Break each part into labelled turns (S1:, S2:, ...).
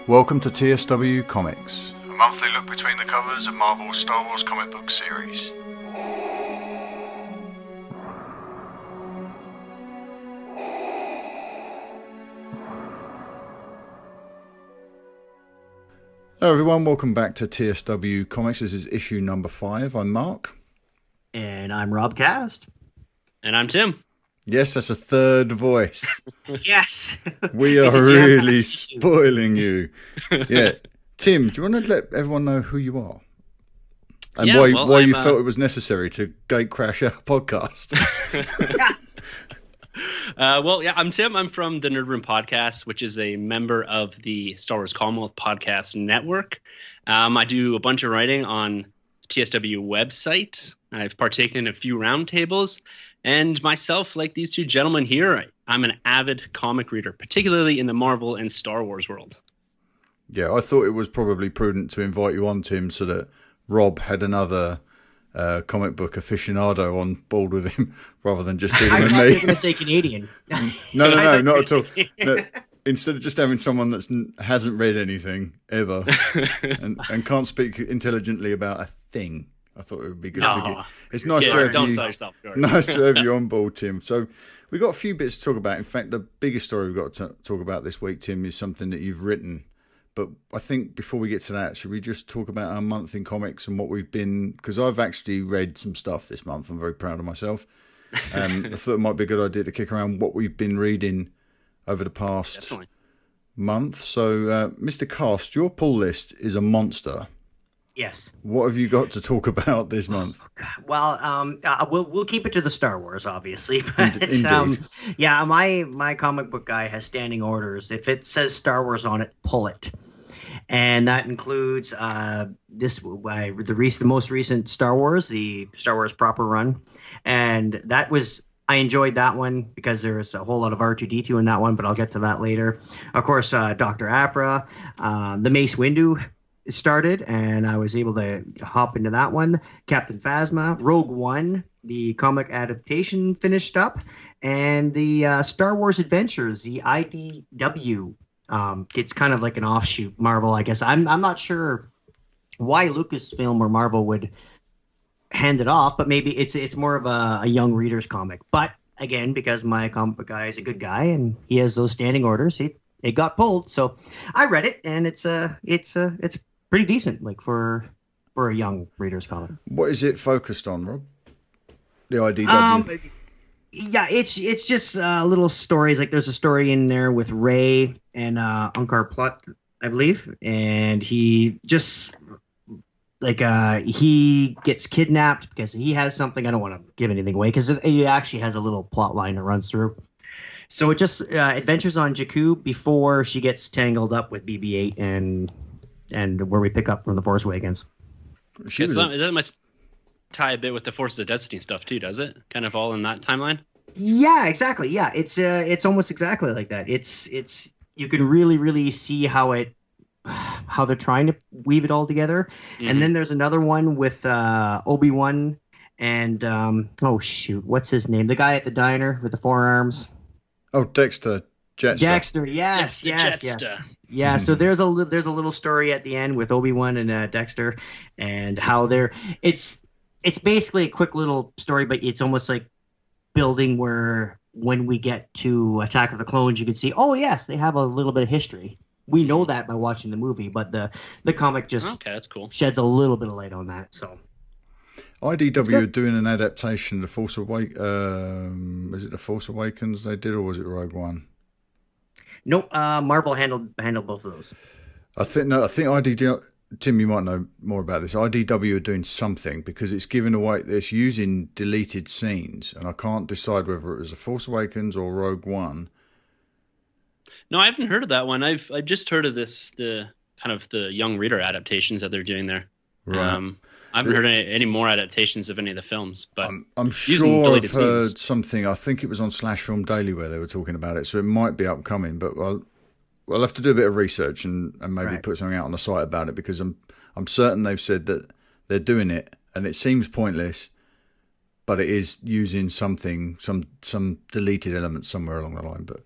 S1: Welcome to TSW Comics, a monthly look between the covers of Marvel's Star Wars comic book series. Hello everyone, welcome back to TSW Comics. This is issue number 5. I'm Mark.
S2: And I'm Rob Cast.
S3: And I'm Tim.
S1: Yes, that's a third voice.
S2: Yes.
S1: We are really spoiling you. Yeah. Tim, do you want to let everyone know who you are? And why you felt it was necessary to gate crash our podcast?
S3: I'm Tim. I'm from the Nerd Room Podcast, which is a member of the Star Wars Commonwealth Podcast Network. I do a bunch of writing on the TSW website. I've partaken in a few roundtables. And myself, like these two gentlemen here, I'm an avid comic reader, particularly in the Marvel and Star Wars world.
S1: Yeah, I thought it was probably prudent to invite you on, Tim, so that Rob had another comic book aficionado on board with him, rather than just dealing with me.
S2: I was going to say Canadian.
S1: No, not at all. No, instead of just having someone that hasn't read anything ever and can't speak intelligently about a thing. I thought it would be good to get. It's nice to have you on board, Tim. So we've got a few bits to talk about. In fact, the biggest story we've got to talk about this week, Tim, is something that you've written. But I think before we get to that, should we just talk about our month in comics and what we've been... Because I've actually read some stuff this month. I'm very proud of myself. I thought it might be a good idea to kick around what we've been reading over the past month. So, Mr. Cast, your pull list is a monster.
S2: Yes.
S1: What have you got to talk about this month?
S2: Well, we'll keep it to the Star Wars, obviously. But,
S1: Indeed.
S2: My comic book guy has standing orders. If it says Star Wars on it, pull it. And that includes the most recent Star Wars, the Star Wars proper run. And I enjoyed that one because there was a whole lot of R2-D2 in that one, but I'll get to that later. Of course, Dr. Aphra, the Mace Windu started, and I was able to hop into that one. Captain Phasma, Rogue One, the comic adaptation finished up, and the Star Wars Adventures, the IDW. It's kind of like an offshoot Marvel, I guess. I'm not sure why Lucasfilm or Marvel would hand it off, but maybe it's more of a young reader's comic. But again, because my comic book guy is a good guy and he has those standing orders, it got pulled. So I read it, and it's pretty decent, like for a young reader's comic. What is
S1: it focused on, Rob? The IDW.
S2: It's just little stories. Like there's a story in there with Rey and Unkar Plutt, I believe, and he just he gets kidnapped because he has something. I don't want to give anything away because he actually has a little plot line that runs through. So it just adventures on Jakku before she gets tangled up with BB-8 and where we pick up from the Force Awakens.
S3: That must tie a bit with the Forces of Destiny stuff too, does it? Kind of all in that timeline.
S2: Yeah, exactly. Yeah, it's almost exactly like that. It's you can really see how they're trying to weave it all together. Mm-hmm. And then there's another one with Obi-Wan and what's his name? The guy at the diner with the forearms.
S1: Oh, Dexter.
S2: Dexter, yes. Yeah, so there's a little story at the end with Obi-Wan and Dexter, and how it's basically a quick little story, but it's almost like building where when we get to Attack of the Clones, you can see, oh yes, they have a little bit of history. We know that by watching the movie, but the comic just
S3: that's cool.
S2: Sheds a little bit of light on that. So
S1: IDW are doing an adaptation of The Force Awakens. Is it The Force Awakens they did, or was it Rogue One?
S2: Nope, Marvel handled both of those.
S1: I think IDW. Tim, you might know more about this. IDW are doing something because it's giving away. It's using deleted scenes, and I can't decide whether it was The Force Awakens or Rogue One.
S3: No, I haven't heard of that one. I've just heard of the kind of the young reader adaptations that they're doing there.
S1: Right.
S3: I haven't heard any more adaptations of any of the films, but
S1: I'm sure I've heard something. I think it was on Slash Film Daily where they were talking about it, so it might be upcoming. But I'll have to do a bit of research and maybe put something out on the site about it, because I'm certain they've said that they're doing it, and it seems pointless, but it is using something, some deleted elements somewhere along the line. But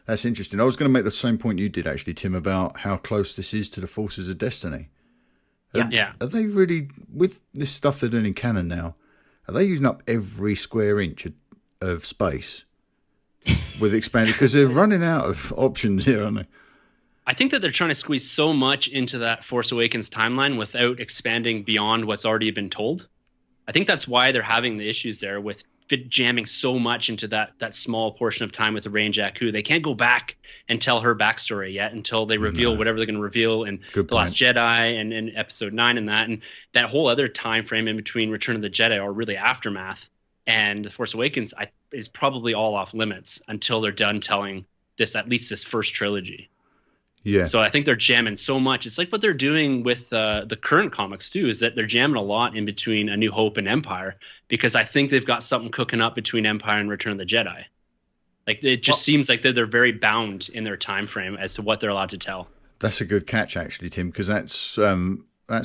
S1: That's interesting. I was going to make the same point you did, actually, Tim, about how close this is to the Forces of Destiny.
S3: Yeah.
S1: Are they really, with this stuff they're doing in canon now, are they using up every square inch of space with expanded? Because they're running out of options here, aren't they?
S3: I think that they're trying to squeeze so much into that Force Awakens timeline without expanding beyond what's already been told. I think that's why they're having the issues there with jamming so much into that small portion of time with the Rey and Jakku. They can't go back and tell her backstory yet until they reveal whatever they're going to reveal in The Last Jedi and Episode 9 and that whole other time frame in between Return of the Jedi, or really Aftermath, and The Force Awakens is probably all off limits until they're done telling at least this first trilogy.
S1: Yeah.
S3: So I think they're jamming so much. It's like what they're doing with the current comics too, is that they're jamming a lot in between A New Hope and Empire, because I think they've got something cooking up between Empire and Return of the Jedi. Like it just seems like they're very bound in their time frame as to what they're allowed to tell.
S1: That's a good catch, actually, Tim, because that's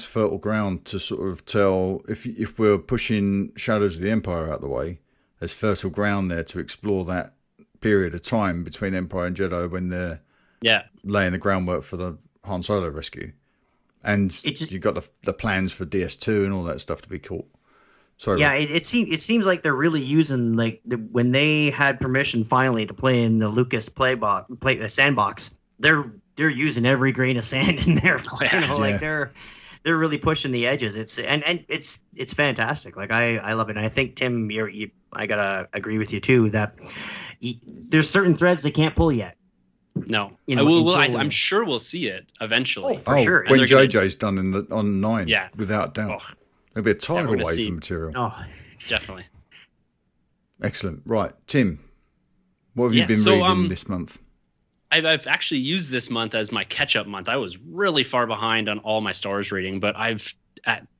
S1: fertile ground to sort of tell if we're pushing Shadows of the Empire out of the way. There's fertile ground there to explore that period of time between Empire and Jedi when they're laying the groundwork for the Han Solo rescue, and you've got the plans for DS2 and all that stuff to be caught. Sorry.
S2: Yeah, it seems like they're really using when they had permission finally to play in the Lucas sandbox. They're using every grain of sand in there. Like they're really pushing the edges. It's fantastic. Like I love it. And I think Tim, I gotta agree with you too that there's certain threads they can't pull yet.
S3: No, I'm sure we'll see it eventually.
S2: Oh, for sure.
S1: When JJ's done on 9, without doubt.
S3: Oh,
S1: There'll be a tidal wave of material.
S3: Oh, definitely.
S1: Excellent. Right, Tim, what have you been reading this month?
S3: I've actually used this month as my catch-up month. I was really far behind on all my Star Wars reading, but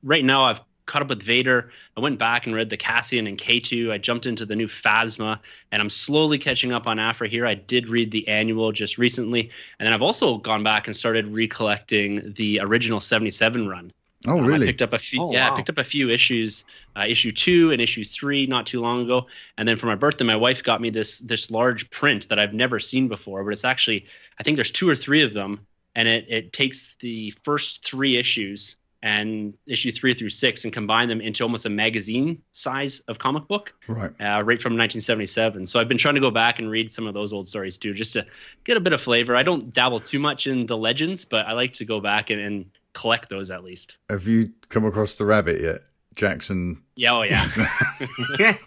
S3: right now I've caught up with Vader. I went back and read the Cassian and K2. I jumped into the new Phasma, and I'm slowly catching up on Afra here. I did read the annual just recently, and then I've also gone back and started recollecting the original 77 run.
S1: Oh, really?
S3: I picked up a few. I picked up a few issues, issue 2 and issue 3, not too long ago. And then for my birthday, my wife got me this large print that I've never seen before. But it's actually, I think there's 2 or 3 of them, and it takes the first 3 issues and issue 3 through 6 and combine them into almost a magazine size of comic book, right from 1977. So I've been trying to go back and read some of those old stories too, just to get a bit of flavor. I don't dabble too much in the legends, but I like to go back and collect those at least.
S1: Have you come across the rabbit yet, Jackson?
S3: Yeah, oh yeah.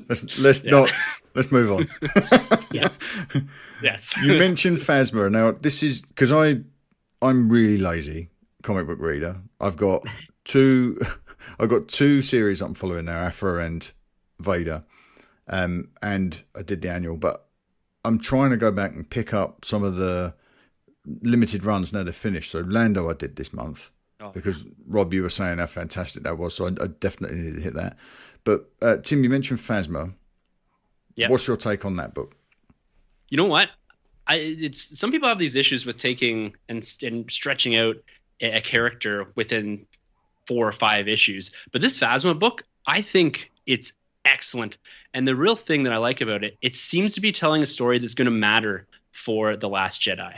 S1: Let's move on.
S3: Yeah. Yes.
S1: You mentioned Phasma. Now this is because I'm really lazy comic book reader. I've got two series I'm following now, Afra and Vader, and I did the annual, but I'm trying to go back and pick up some of the limited runs now they're finished. So Lando I did this month because Rob, you were saying how fantastic that was, so I definitely need to hit that. But Tim, you mentioned Phasma. Yeah. What's your take on that book?
S3: You know what? It's some people have these issues with taking and stretching out a character within 4 or 5 issues. But this Phasma book, I think it's excellent. And the real thing that I like about it, it seems to be telling a story that's going to matter for The Last Jedi.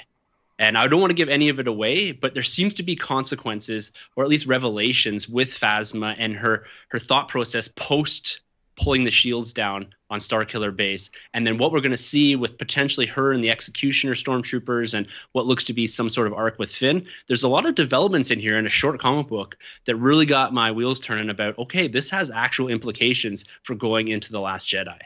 S3: And I don't want to give any of it away, but there seems to be consequences, or at least revelations, with Phasma and her thought process post pulling the shields down on Starkiller Base, and then what we're going to see with potentially her and the Executioner stormtroopers, and what looks to be some sort of arc with Finn. There's a lot of developments in here in a short comic book that really got my wheels turning about, okay, this has actual implications for going into The Last Jedi.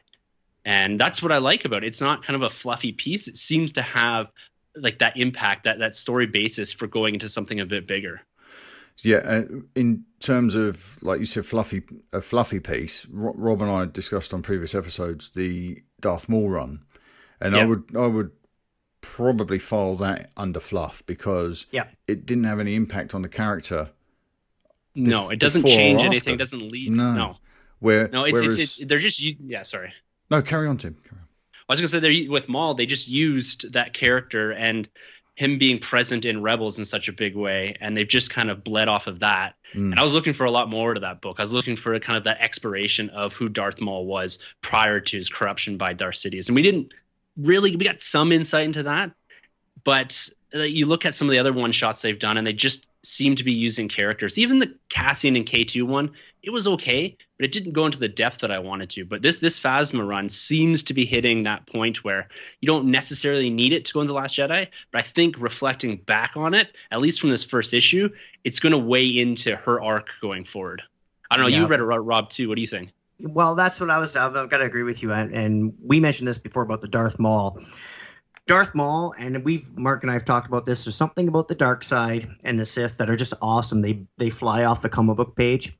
S3: And that's what I like about it. It's not kind of a fluffy piece. It seems to have like that impact, that story basis for going into something a bit bigger.
S1: Yeah, in terms of, like you said, a fluffy piece, Rob and I discussed on previous episodes the Darth Maul run, and I would probably file that under fluff because it didn't have any impact on the character.
S3: No, it doesn't change anything. It doesn't leave.
S1: No.
S3: They're just sorry.
S1: No, carry on, Tim. Carry on.
S3: I was going to say, with Maul, they just used that character and him being present in Rebels in such a big way, and they've just kind of bled off of that. And I was looking for a lot more to that book. I was looking for kind of that exploration of who Darth Maul was prior to his corruption by Darth Sidious. And we didn't really, we got some insight into that, but you look at some of the other one shots they've done, and they just seem to be using characters. Even the Cassian and K2 one, it was okay, but it didn't go into the depth that I wanted to. But this Phasma run seems to be hitting that point where you don't necessarily need it to go into Last Jedi. But I think reflecting back on it, at least from this first issue, it's going to weigh into her arc going forward. I don't know. You read it, Rob, too. What do you think?
S2: Well, that's what I've got to agree with you. And we mentioned this before about the Darth Maul. Darth Maul, and Mark and I have talked about this. There's something about the dark side and the Sith that are just awesome. They fly off the comic book page,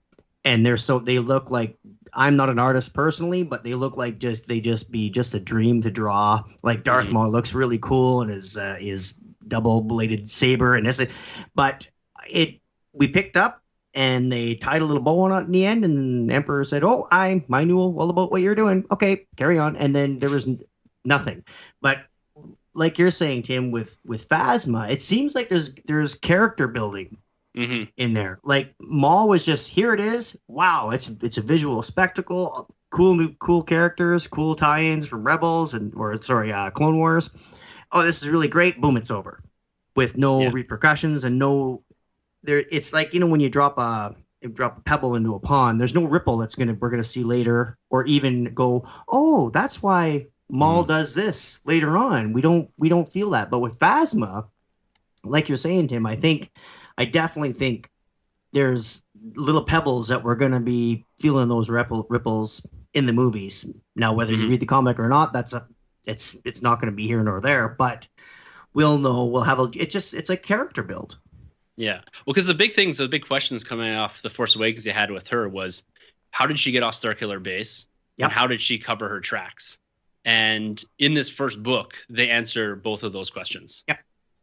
S2: and they look like, I'm not an artist personally, but they look like they just be a dream to draw. Like Darth Maul looks really cool, and his double-bladed saber, but we picked up, and they tied a little bow on it in the end, and the Emperor said, "Oh, I knew all about what you're doing. Okay, carry on." And then there was nothing, but like you're saying, Tim, with Phasma, it seems like there's character building in there. Like Maul was just, here it is. Wow, it's a visual spectacle. Cool characters, cool tie-ins from Rebels Clone Wars. Oh, this is really great. Boom, it's over with no repercussions and no. It's like, when you drop a pebble into a pond. There's no ripple we're gonna see later, or even go, oh, that's why Maul does this later on. We don't feel that. But with Phasma, like you're saying, Tim, I definitely think there's little pebbles that we're going to be feeling those ripples in the movies. Now, whether you read the comic or not, it's not going to be here nor there, but we'll know. We'll have it's a character build.
S3: Yeah. Well, because the big questions coming off The Force Awakens you had with her was, how did she get off Starkiller Base? Yep. And how did she cover her tracks? And in this first book, they answer both of those questions.
S2: Yep.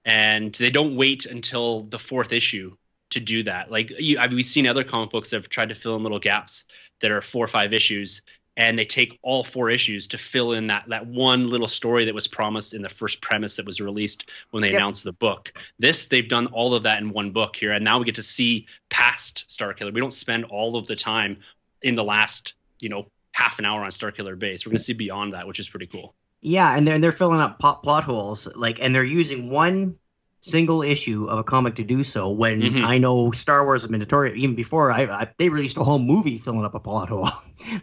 S3: And they don't wait until the fourth issue to do that. Like we've seen other comic books that have tried to fill in little gaps that are 4 or 5 issues, and they take all 4 issues to fill in that one little story that was promised in the first premise that was released when they announced the book. They've done all of that in one book here, and now we get to see past Starkiller. We don't spend all of the time in the last, half an hour on Starkiller Base. We're going to see beyond that, which is pretty cool.
S2: Yeah, and they're filling up plot holes, and they're using one single issue of a comic to do so. When I know Star Wars has been notorious, even before they released a whole movie filling up a plot hole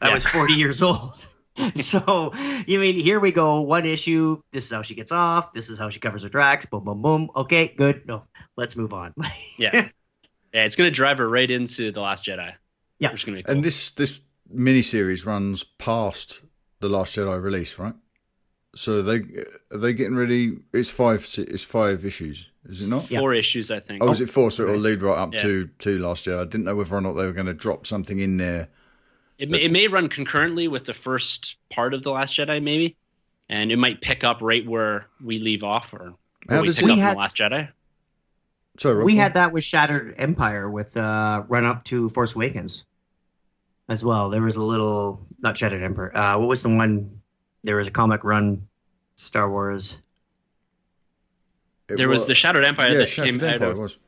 S2: that was 40 years old. So here we go, one issue. This is how she gets off. This is how she covers her tracks. Boom, boom, boom. Okay, good. No, let's move on.
S3: Yeah, it's going to drive her right into The Last Jedi.
S2: Yeah,
S3: which is gonna be cool.
S1: And this miniseries runs past the Last Jedi release, right? So are they getting ready? It's 5 issues, is it not?
S3: 4 issues, I think.
S1: Oh, is it 4? So it'll lead right up to Last Jedi. I didn't know whether or not they were going to drop something in there.
S3: It may run concurrently with the first part of The Last Jedi, maybe, and it might pick up right where we leave off, or where we pick up in The Last Jedi.
S1: Sorry,
S2: we had that with Shattered Empire with run up to Force Awakens as well. There was a little, not Shattered Empire. What was the one? There was a comic run, Star Wars.
S3: There was the Shattered Empire that
S1: Shattered
S3: came
S1: Empire
S3: out of.
S1: Was.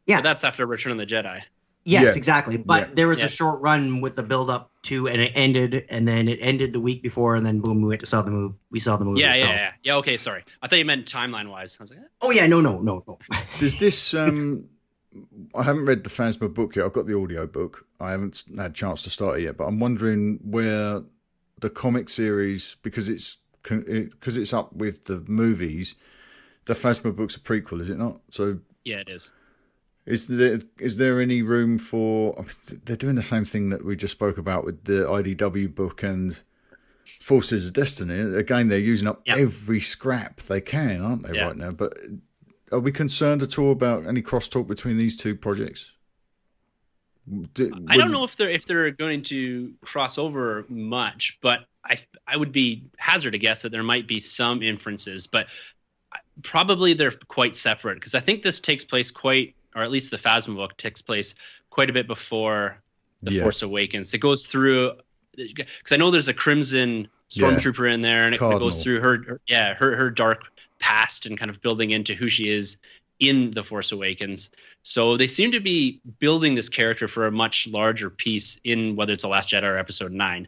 S2: Yeah,
S3: but that's after Return of the Jedi.
S2: Yes, exactly. But there was a short run with the build up to, and it ended the week before, and then boom, we went to saw the movie. We saw the movie.
S3: Yeah. Okay, sorry. I thought you meant timeline wise. I was like,
S2: oh yeah, no.
S1: Does this? I haven't read the Phasma book yet. I've got the audio book. I haven't had a chance to start it yet, but I'm wondering where the comic series, because it's up with the movies. The Phasma book's a prequel, is it not? So
S3: yeah, it is.
S1: Is there any room for? They're doing the same thing that we just spoke about with the IDW book and Forces of Destiny. Again, they're using up every scrap they can, aren't they, right now? But are we concerned at all about any crosstalk between these two projects?
S3: I don't know if they're going to cross over much, but I would be hazard to guess that there might be some inferences, but probably they're quite separate, because I think this takes place or at least the Phasma book takes place quite a bit before The Force Awakens. It goes through, because I know there's a Crimson Stormtrooper in there, and it goes through her dark past and kind of building into who she is in The Force Awakens. So they seem to be building this character for a much larger piece in whether it's The Last Jedi or Episode 9.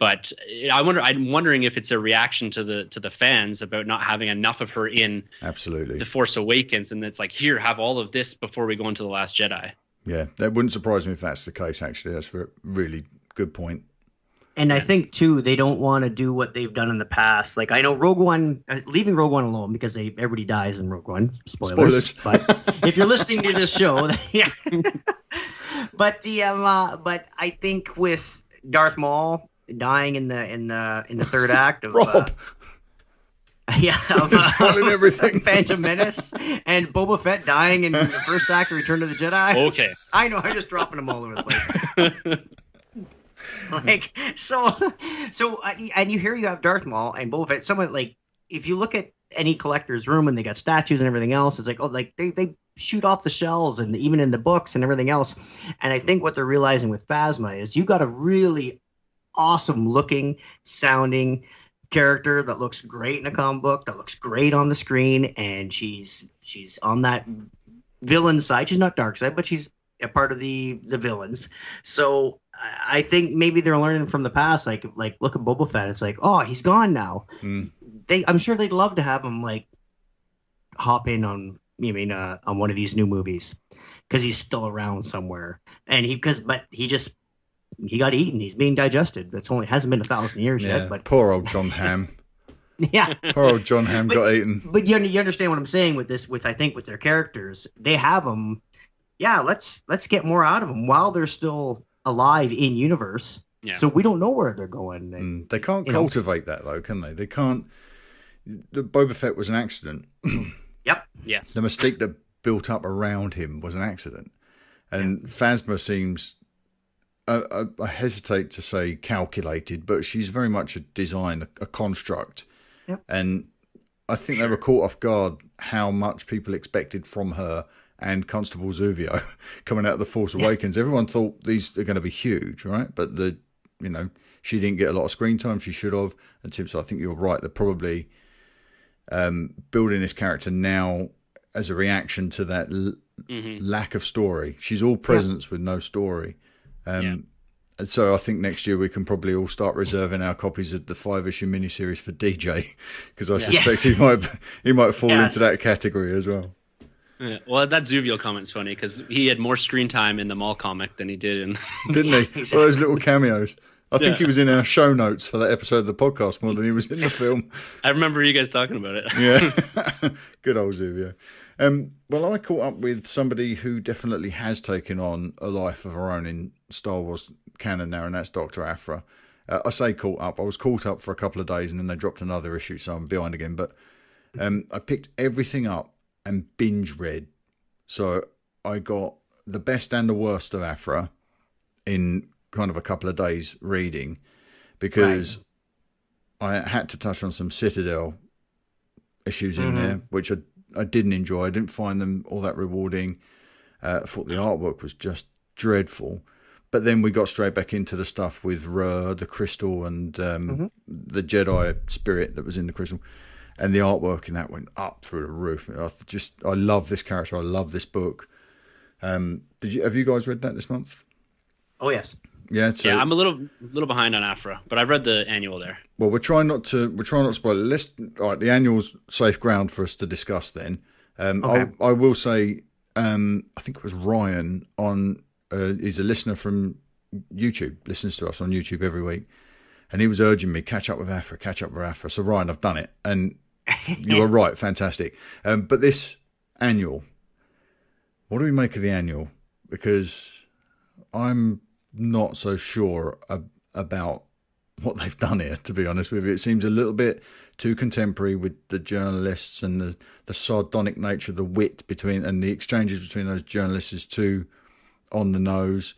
S3: But I'm wondering if it's a reaction to the fans about not having enough of her in
S1: absolutely
S3: The Force Awakens, and it's like, here, have all of this before we go into The Last Jedi.
S1: Yeah, that wouldn't surprise me if that's the case. Actually, that's a really good point.
S2: And I think too, they don't want to do what they've done in the past. Like, I know Rogue One, leaving Rogue One alone because everybody dies in Rogue One. Spoilers. But if you're listening to this show, yeah. But but I think with Darth Maul dying in the third act of
S1: Rob. Spoiling everything.
S2: Phantom Menace, and Boba Fett dying in the first act of Return of the Jedi.
S3: Okay,
S2: I know, I'm just dropping them all over the place. Like, so, and you have Darth Maul and Boba Fett. Someone, like, if you look at any collector's room and they got statues and everything else, it's like, oh, like they shoot off the shelves, and even in the books and everything else. And I think what they're realizing with Phasma is you got a really awesome looking, sounding character that looks great in a comic book, that looks great on the screen, and she's on that villain side. She's not dark side, but she's a part of the villains. So I think maybe they're learning from the past. Like look at Boba Fett. It's like, oh, he's gone now. I'm sure they'd love to have him like hop in on one of these new movies because he's still around somewhere. And he got eaten. He's being digested. Hasn't been 1,000 years yet. But
S1: poor old John Hamm.
S2: Yeah,
S1: poor old John Hamm got eaten.
S2: But you understand what I'm saying with this? I think with their characters, they have them. Yeah, let's get more out of them while they're still alive in universe. Yeah. So we don't know where they're going. And,
S1: they can't cultivate that though, can they? They can't. The Boba Fett was an accident.
S2: Yep.
S3: Yes.
S1: The mystique that built up around him was an accident, and Phasma seems. I hesitate to say calculated, but she's very much a design, a construct.
S2: Yep.
S1: And I think they were caught off guard how much people expected from her and Constable Zuvio coming out of The Force Awakens. Everyone thought these are going to be huge, right? But she didn't get a lot of screen time. She should have. And Tim, so I think you're right. They're probably building this character now as a reaction to that lack of story. She's all presence with no story. And so I think next year we can probably all start reserving our copies of the 5-issue miniseries for DJ, because I suspect he might fall into that category as well.
S3: Yeah. Well, that Zuvio comment's funny because he had more screen time in the Maul comic than he did in.
S1: Didn't he? Exactly. All those little cameos. I think he was in our show notes for that episode of the podcast more than he was in the film.
S3: I remember you guys talking about it.
S1: Yeah. Good old Zuvio. Well, I caught up with somebody who definitely has taken on a life of her own in Star Wars canon now, and that's Dr. Aphra. I say caught up. I was caught up for a couple of days, and then they dropped another issue, so I'm behind again. But I picked everything up and binge read. So I got the best and the worst of Aphra in kind of a couple of days reading, because I had to touch on some Citadel issues in there, which I didn't enjoy. I didn't find them all that rewarding. I thought the artwork was just dreadful. But then we got straight back into the stuff with the crystal, and the Jedi spirit that was in the crystal. And the artwork in that went up through the roof. I love this character. I love this book. Have you guys read that this month?
S2: Oh, yes.
S1: Yeah,
S3: I'm a little behind on Aphra, but I've read the annual there. Well,
S1: we're trying not to spoil it. All right, the annual's safe ground for us to discuss then. Okay. I will say, I think it was Ryan he's a listener from YouTube, listens to us on YouTube every week, and he was urging me, catch up with Aphra. So Ryan, I've done it, and you were right, fantastic. But this annual, what do we make of the annual? Because I'm not so sure about what they've done here, to be honest with you. It seems a little bit too contemporary with the journalists, and the sardonic nature of the wit and the exchanges between those journalists is too on the nose.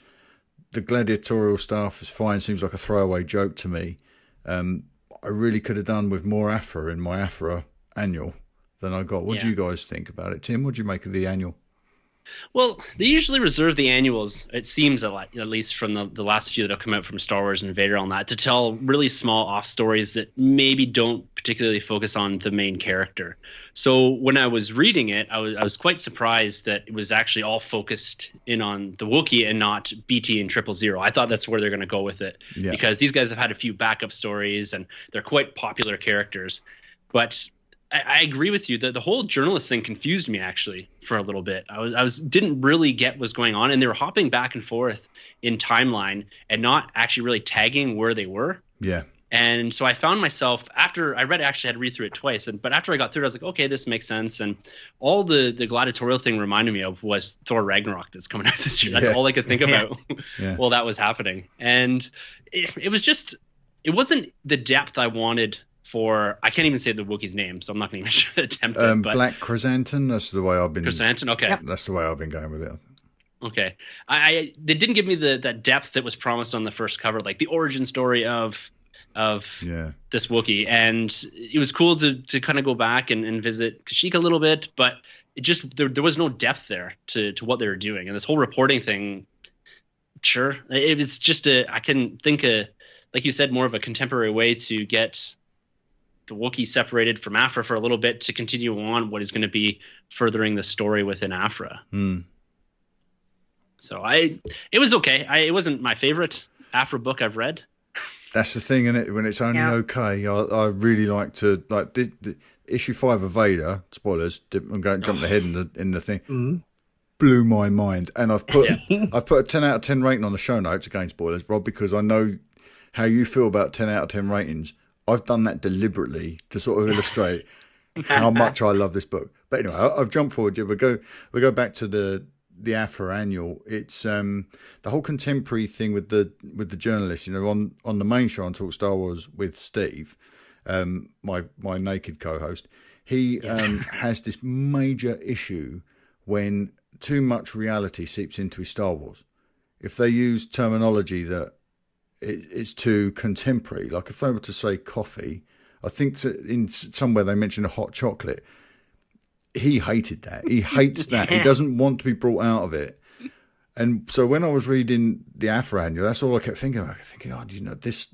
S1: The gladiatorial stuff is fine, seems like a throwaway joke to me. I really could have done with more Aphra in my Aphra annual than I got. What do you guys think about it? Tim, what do you make of the annual?
S3: Well, they usually reserve the annuals, it seems, at least from the last few that have come out from Star Wars and Vader on that, to tell really small off stories that maybe don't particularly focus on the main character. So when I was reading it, I was quite surprised that it was actually all focused in on the Wookiee and not BT and 000. I thought that's where they're going to go with it, because these guys have had a few backup stories and they're quite popular characters. But I agree with you that the whole journalist thing confused me actually for a little bit. I didn't really get what's going on, and they were hopping back and forth in timeline and not actually really tagging where they were.
S1: Yeah.
S3: And so I found myself, after I read it, actually had to read through it twice. But after I got through it, I was like, okay, this makes sense. And all the gladiatorial thing reminded me of was Thor Ragnarok that's coming out this year. That's all I could think about while that was happening. And it wasn't the depth I wanted for, I can't even say the Wookiee's name, so I'm not going to even attempt it. But
S1: Black Chrysanthemum, that's the way I've been.
S3: Chrysanthemum, okay.
S1: Yep. That's the way I've been going with it.
S3: Okay. They didn't give me that depth that was promised on the first cover, like the origin story of this Wookiee. And it was cool to kind of go back and visit Kashyyyk a little bit, but it just, there was no depth there to what they were doing. And this whole reporting thing, sure, it was just I can think like you said, more of a contemporary way to get the Wookiee separated from Aphra for a little bit to continue on what is going to be furthering the story within Aphra. So it was okay. It wasn't my favorite Aphra book I've read.
S1: That's the thing, isn't it? When it's only okay, I really like to the issue 5 of Vader. Spoilers. I'm going to jump ahead in the thing. Blew my mind, and I've put a 10 out of 10 rating on the show notes. Again, spoilers, Rob, because I know how you feel about 10 out of 10 ratings. I've done that deliberately to sort of illustrate how much I love this book. But anyway, I've jumped forward. We go back to the Aphra annual. It's the whole contemporary thing with the journalists. You know, on the main show on Talk Star Wars with Steve, my naked co-host, he has this major issue when too much reality seeps into his Star Wars. If they use terminology that it's too contemporary, like if they were to say coffee, I think in somewhere they mentioned a hot chocolate. He hated that. He hates that. He doesn't want to be brought out of it. And so when I was reading the Aphra annual, that's all I kept thinking about. Oh, you know, this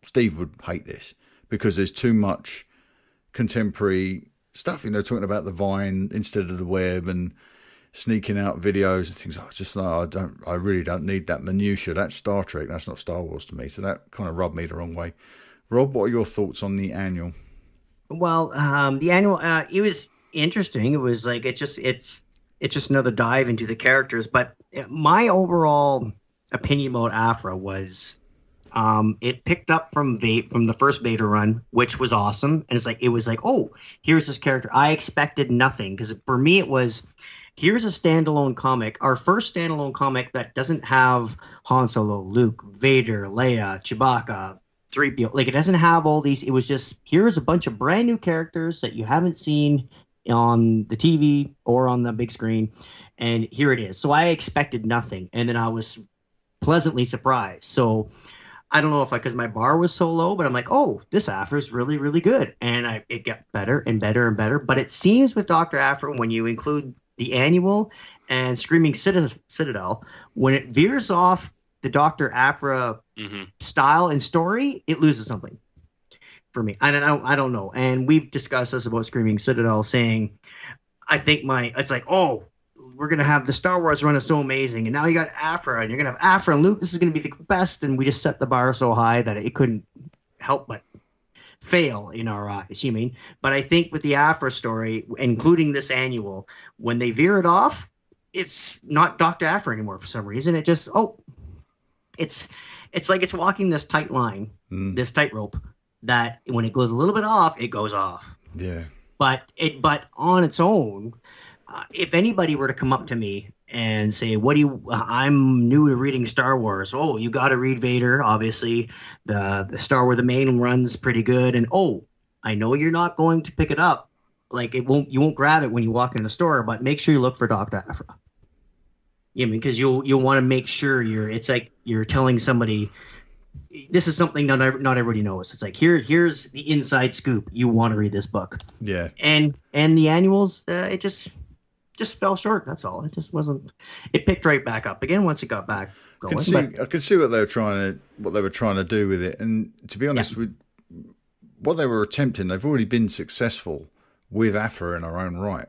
S1: Steve would hate this because there's too much contemporary stuff. You know, talking about the Vine instead of the web and sneaking out videos and things. I really don't need that minutiae. That's Star Trek. That's not Star Wars to me. So that kind of rubbed me the wrong way. Rob, what are your thoughts on the annual?
S2: Well, the annual, it was interesting. It was like it's just another dive into the characters. But my overall opinion about Aphra was, it picked up from the first Vader run, which was awesome. And it was like, oh, here's this character. I expected nothing, because for me it was, here's a standalone comic, our first standalone comic that doesn't have Han Solo, Luke, Vader, Leia, Chewbacca, 3PO. Like, it doesn't have all these. It was just, here's a bunch of brand new characters that you haven't seen on the TV or on the big screen, and here it is. So I expected nothing, and then I was pleasantly surprised. So I don't know if because my bar was so low, but I'm like, oh, this Aphra is really, really good, and it got better and better and better. But it seems with Dr. Aphra, when you include the annual and Screaming Citadel, when it veers off the Dr. Aphra style and story, it loses something for me. I don't know. And we've discussed this about Screaming Citadel, saying, I think it's like, oh, we're going to have the Star Wars run is so amazing. And now you got Aphra, and you're going to have Aphra and Luke. This is going to be the best. And we just set the bar so high that it couldn't help but fail in our eyes. You mean? But I think with the Aphra story, including this annual, when they veer it off, it's not Dr. Aphra anymore for some reason. It just, it's like it's walking this tight line, this tightrope, that when it goes a little bit off, it goes off.
S1: Yeah.
S2: But on its own, if anybody were to come up to me and say, I'm new to reading Star Wars. Oh, you got to read Vader. Obviously, the Star Wars, the main run's pretty good. And I know you're not going to pick it up. Like, you won't grab it when you walk in the store, but make sure you look for Dr. Aphra. Yeah, because you'll want to make sure it's like you're telling somebody, this is something not everybody knows. It's like, here's the inside scoop. You want to read this book.
S1: Yeah.
S2: And the annuals, it just, just fell short. That's all. It just wasn't. It picked right back up again once it got back going.
S1: I could see what they were trying to do with it. And to be honest, with what they were attempting, they've already been successful with Aphra in her own right.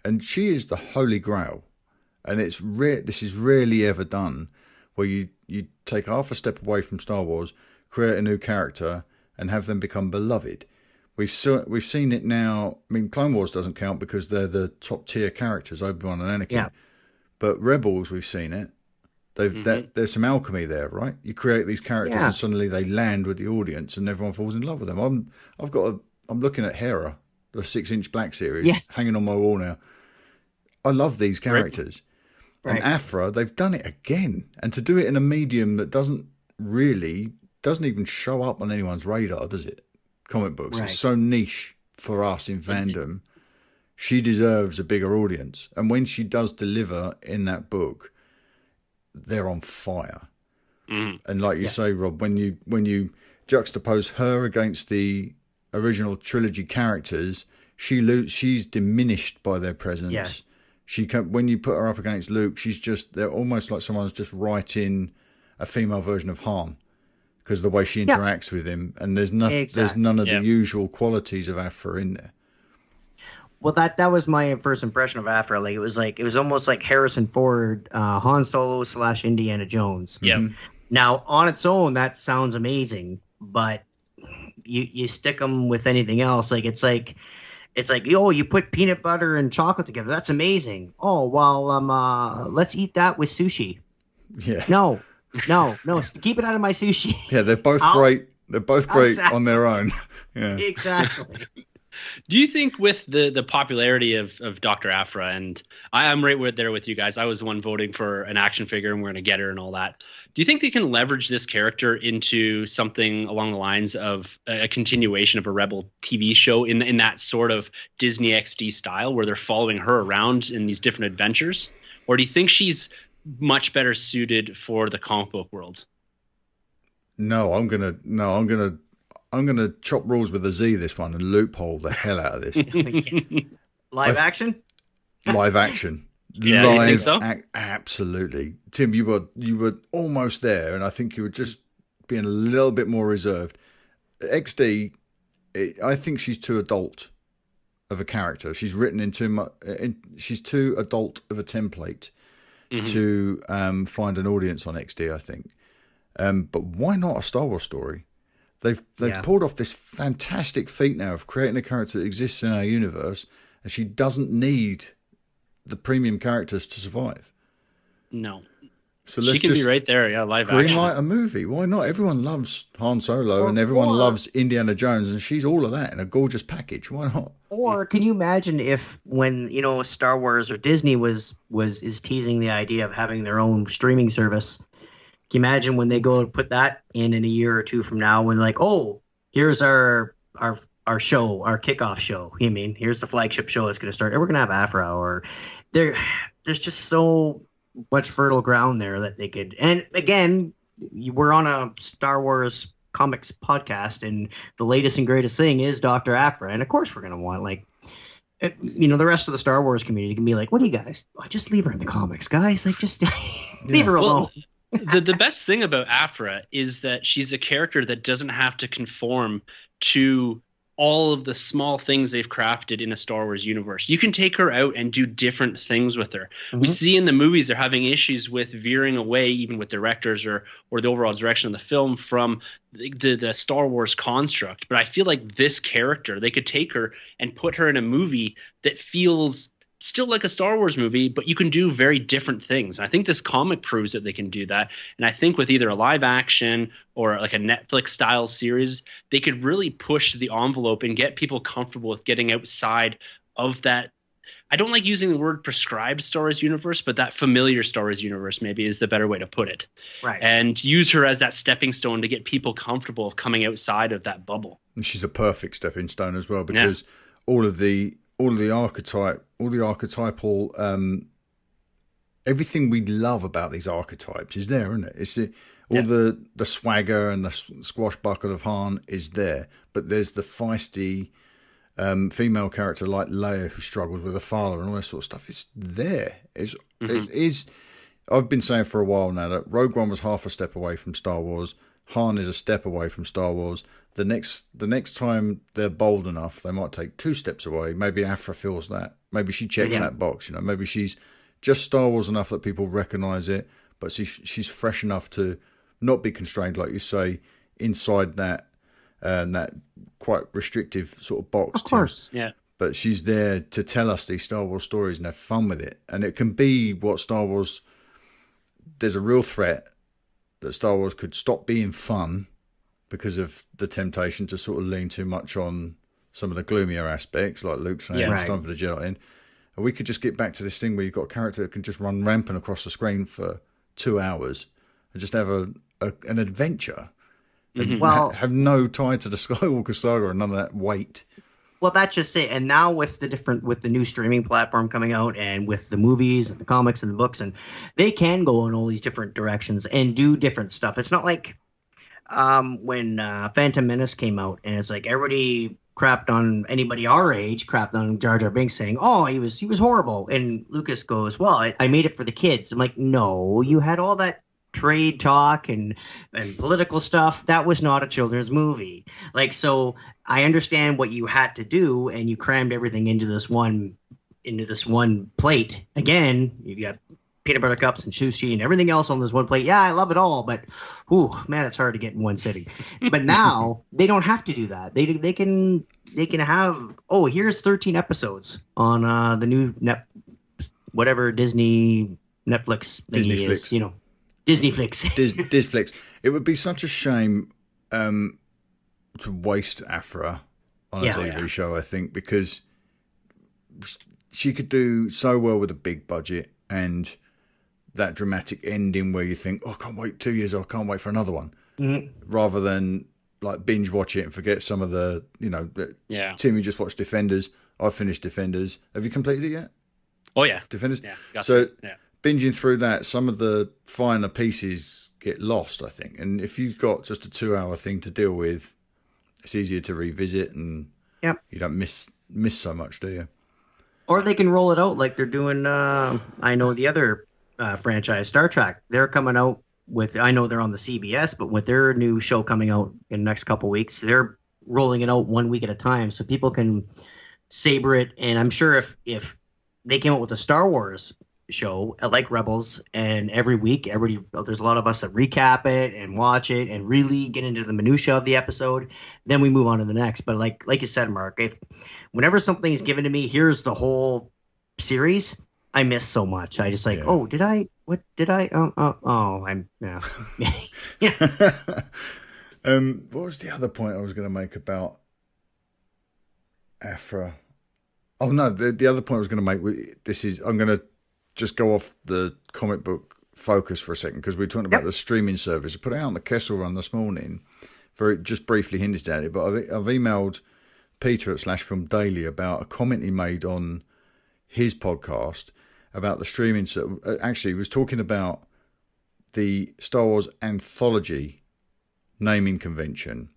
S1: And she is the Holy Grail, and it's this is rarely ever done, where you take half a step away from Star Wars, create a new character, and have them become beloved. We've seen it now. I mean, Clone Wars doesn't count because they're the top tier characters, Obi-Wan and Anakin. Yeah. But Rebels, we've seen it. There's some alchemy there, right? You create these characters and suddenly they land with the audience, and everyone falls in love with them. I'm looking at Hera, the 6-inch Black Series, hanging on my wall now. I love these characters. Right. And Aphra, they've done it again, and to do it in a medium that doesn't even show up on anyone's radar, does it? Comic books. Right. It's so niche for us in fandom. She deserves a bigger audience. And when she does deliver in that book, they're on fire. And like you say, Rob, when you juxtapose her against the original trilogy characters, she's diminished by their presence. Yes. When you put her up against Luke, they're almost like someone's just writing a female version of Han. Because of the way she interacts with him, and there's none of the usual qualities of Aphra in there.
S2: Well, that was my first impression of Aphra. Like it was almost like Harrison Ford, Han Solo / Indiana Jones.
S3: Yeah.
S2: Now on its own, that sounds amazing, but you stick them with anything else, it's like you put peanut butter and chocolate together. That's amazing. Oh well, let's eat that with sushi.
S1: Yeah.
S2: No, keep it out of my sushi.
S1: Yeah, they're both great. They're both great on their own. Yeah,
S2: exactly.
S3: Do you think with the popularity of Dr. Aphra, and I'm right there with you guys. I was the one voting for an action figure, and we're going to get her and all that. Do you think they can leverage this character into something along the lines of a continuation of a Rebel TV show in that sort of Disney XD style, where they're following her around in these different adventures? Or do you think she's much better suited for the comic book world?
S1: No, I'm gonna chop rules with a Z this one and loophole the hell out of this.
S2: Live action.
S3: Yeah, you think so?
S1: Absolutely, Tim. You were almost there, and I think you were just being a little bit more reserved. XD, I think she's too adult of a character. She's written in too much. She's too adult of a template to find an audience on XD, I think. But why not a Star Wars story? They've pulled off this fantastic feat now of creating a character that exists in our universe, and she doesn't need the premium characters to survive.
S3: No.
S1: So let's
S3: she can be right there, live action.
S1: Greenlight a movie. Why not? Everyone loves Han Solo and everyone loves Indiana Jones, and she's all of that in a gorgeous package. Why not?
S2: Or can you imagine if when Star Wars or Disney is teasing the idea of having their own streaming service? Can you imagine when they go and put that in a year or two from now, when like, oh, here's our show, our kickoff show. Here's the flagship show that's going to start, and we're going to have Aphra. Or there's just so much fertile ground there that they could. And again, we're on a Star Wars comics podcast, and the latest and greatest thing is Dr. Aphra. And of course, we're going to want the rest of the Star Wars community can be like, what do you guys? Oh, just leave her in the comics, guys. Like, just leave her alone.
S3: The best thing about Aphra is that she's a character that doesn't have to conform to all of the small things they've crafted in a Star Wars universe. You can take her out and do different things with her. Mm-hmm. We see in the movies they're having issues with veering away, even with directors or the overall direction of the film, from the Star Wars construct. But I feel like this character, they could take her and put her in a movie that feels still like a Star Wars movie, but you can do very different things. And I think this comic proves that they can do that. And I think with either a live action or like a Netflix style series, they could really push the envelope and get people comfortable with getting outside of that. I don't like using the word prescribed Star Wars universe, but that familiar Star Wars universe maybe is the better way to put it.
S2: Right.
S3: And use her as that stepping stone to get people comfortable of coming outside of that bubble.
S1: And she's a perfect stepping stone as well, because all the archetypal, everything we love about these archetypes is there, isn't it? It's the swagger and the squashbuckle of Han is there, but there's the feisty female character like Leia who struggles with her father and all that sort of stuff. It's there. It is. I've been saying for a while now that Rogue One was half a step away from Star Wars. Han is a step away from Star Wars. The next time they're bold enough, they might take 2 steps away. Maybe Aphra feels that. Maybe she checks that box. Maybe she's just Star Wars enough that people recognise it, but she's fresh enough to not be constrained, like you say, inside that quite restrictive sort of box.
S2: Of course,
S3: yeah.
S1: But she's there to tell us these Star Wars stories and have fun with it. And it can be what Star Wars... There's a real threat that Star Wars could stop being fun because of the temptation to sort of lean too much on some of the gloomier aspects, like Luke saying, it's time for the Jedi in. And we could just get back to this thing where you've got a character that can just run rampant across the screen for 2 hours and just have an adventure. And have no tie to the Skywalker saga and none of that weight.
S2: Well, that's just it. And now with the new streaming platform coming out and with the movies and the comics and the books, and they can go in all these different directions and do different stuff. It's not like when Phantom Menace came out and it's like everybody crapped on anybody our age, crapped on Jar Jar Binks saying, oh, he was horrible. And Lucas goes, well, I made it for the kids. I'm like, no, you had all that trade talk and political stuff. That was not a children's movie. Like, so I understand what you had to do, and you crammed everything into this one plate. Again, you got peanut butter cups and sushi and everything else on this one plate. Yeah, I love it all, but man, it's hard to get in one sitting. But now they don't have to do that. They can have, here's 13 episodes on the new Disney Netflix
S1: Disney Flicks.
S2: Disney Flicks.
S1: Disflix. It would be such a shame to waste Aphra on a TV show, I think, because she could do so well with a big budget and that dramatic ending where you think, I can't wait 2 years, I can't wait for another one. Mm-hmm. Rather than like binge watch it and forget some of the, Tim, you just watched Defenders. I've finished Defenders. Have you completed it yet?
S3: Oh, yeah.
S1: Defenders?
S3: Yeah.
S1: Binging through that, some of the finer pieces get lost, I think. And if you've got just a 2-hour thing to deal with, it's easier to revisit and you don't miss so much, do you?
S2: Or they can roll it out like they're doing, I know the other franchise, Star Trek. They're coming out with, I know they're on the CBS, but with their new show coming out in the next couple of weeks, they're rolling it out 1 week at a time so people can savor it. And I'm sure if they came out with a Star Wars show like Rebels, and every week there's a lot of us that recap it and watch it and really get into the minutia of the episode, then we move on to the next. But like you said, Mark, whenever something is given to me, here's the whole series, I miss so much. I just I'm what
S1: was the other point I was going to make about Aphra? Oh no, the other point I was going to make, I'm going to just go off the comic book focus for a second, because we were talking about the streaming service. I put it out on the Kessel Run this morning, just briefly hinted at it, but I've emailed Peter at /Film Daily about a comment he made on his podcast about the streaming service. Actually, he was talking about the Star Wars anthology naming convention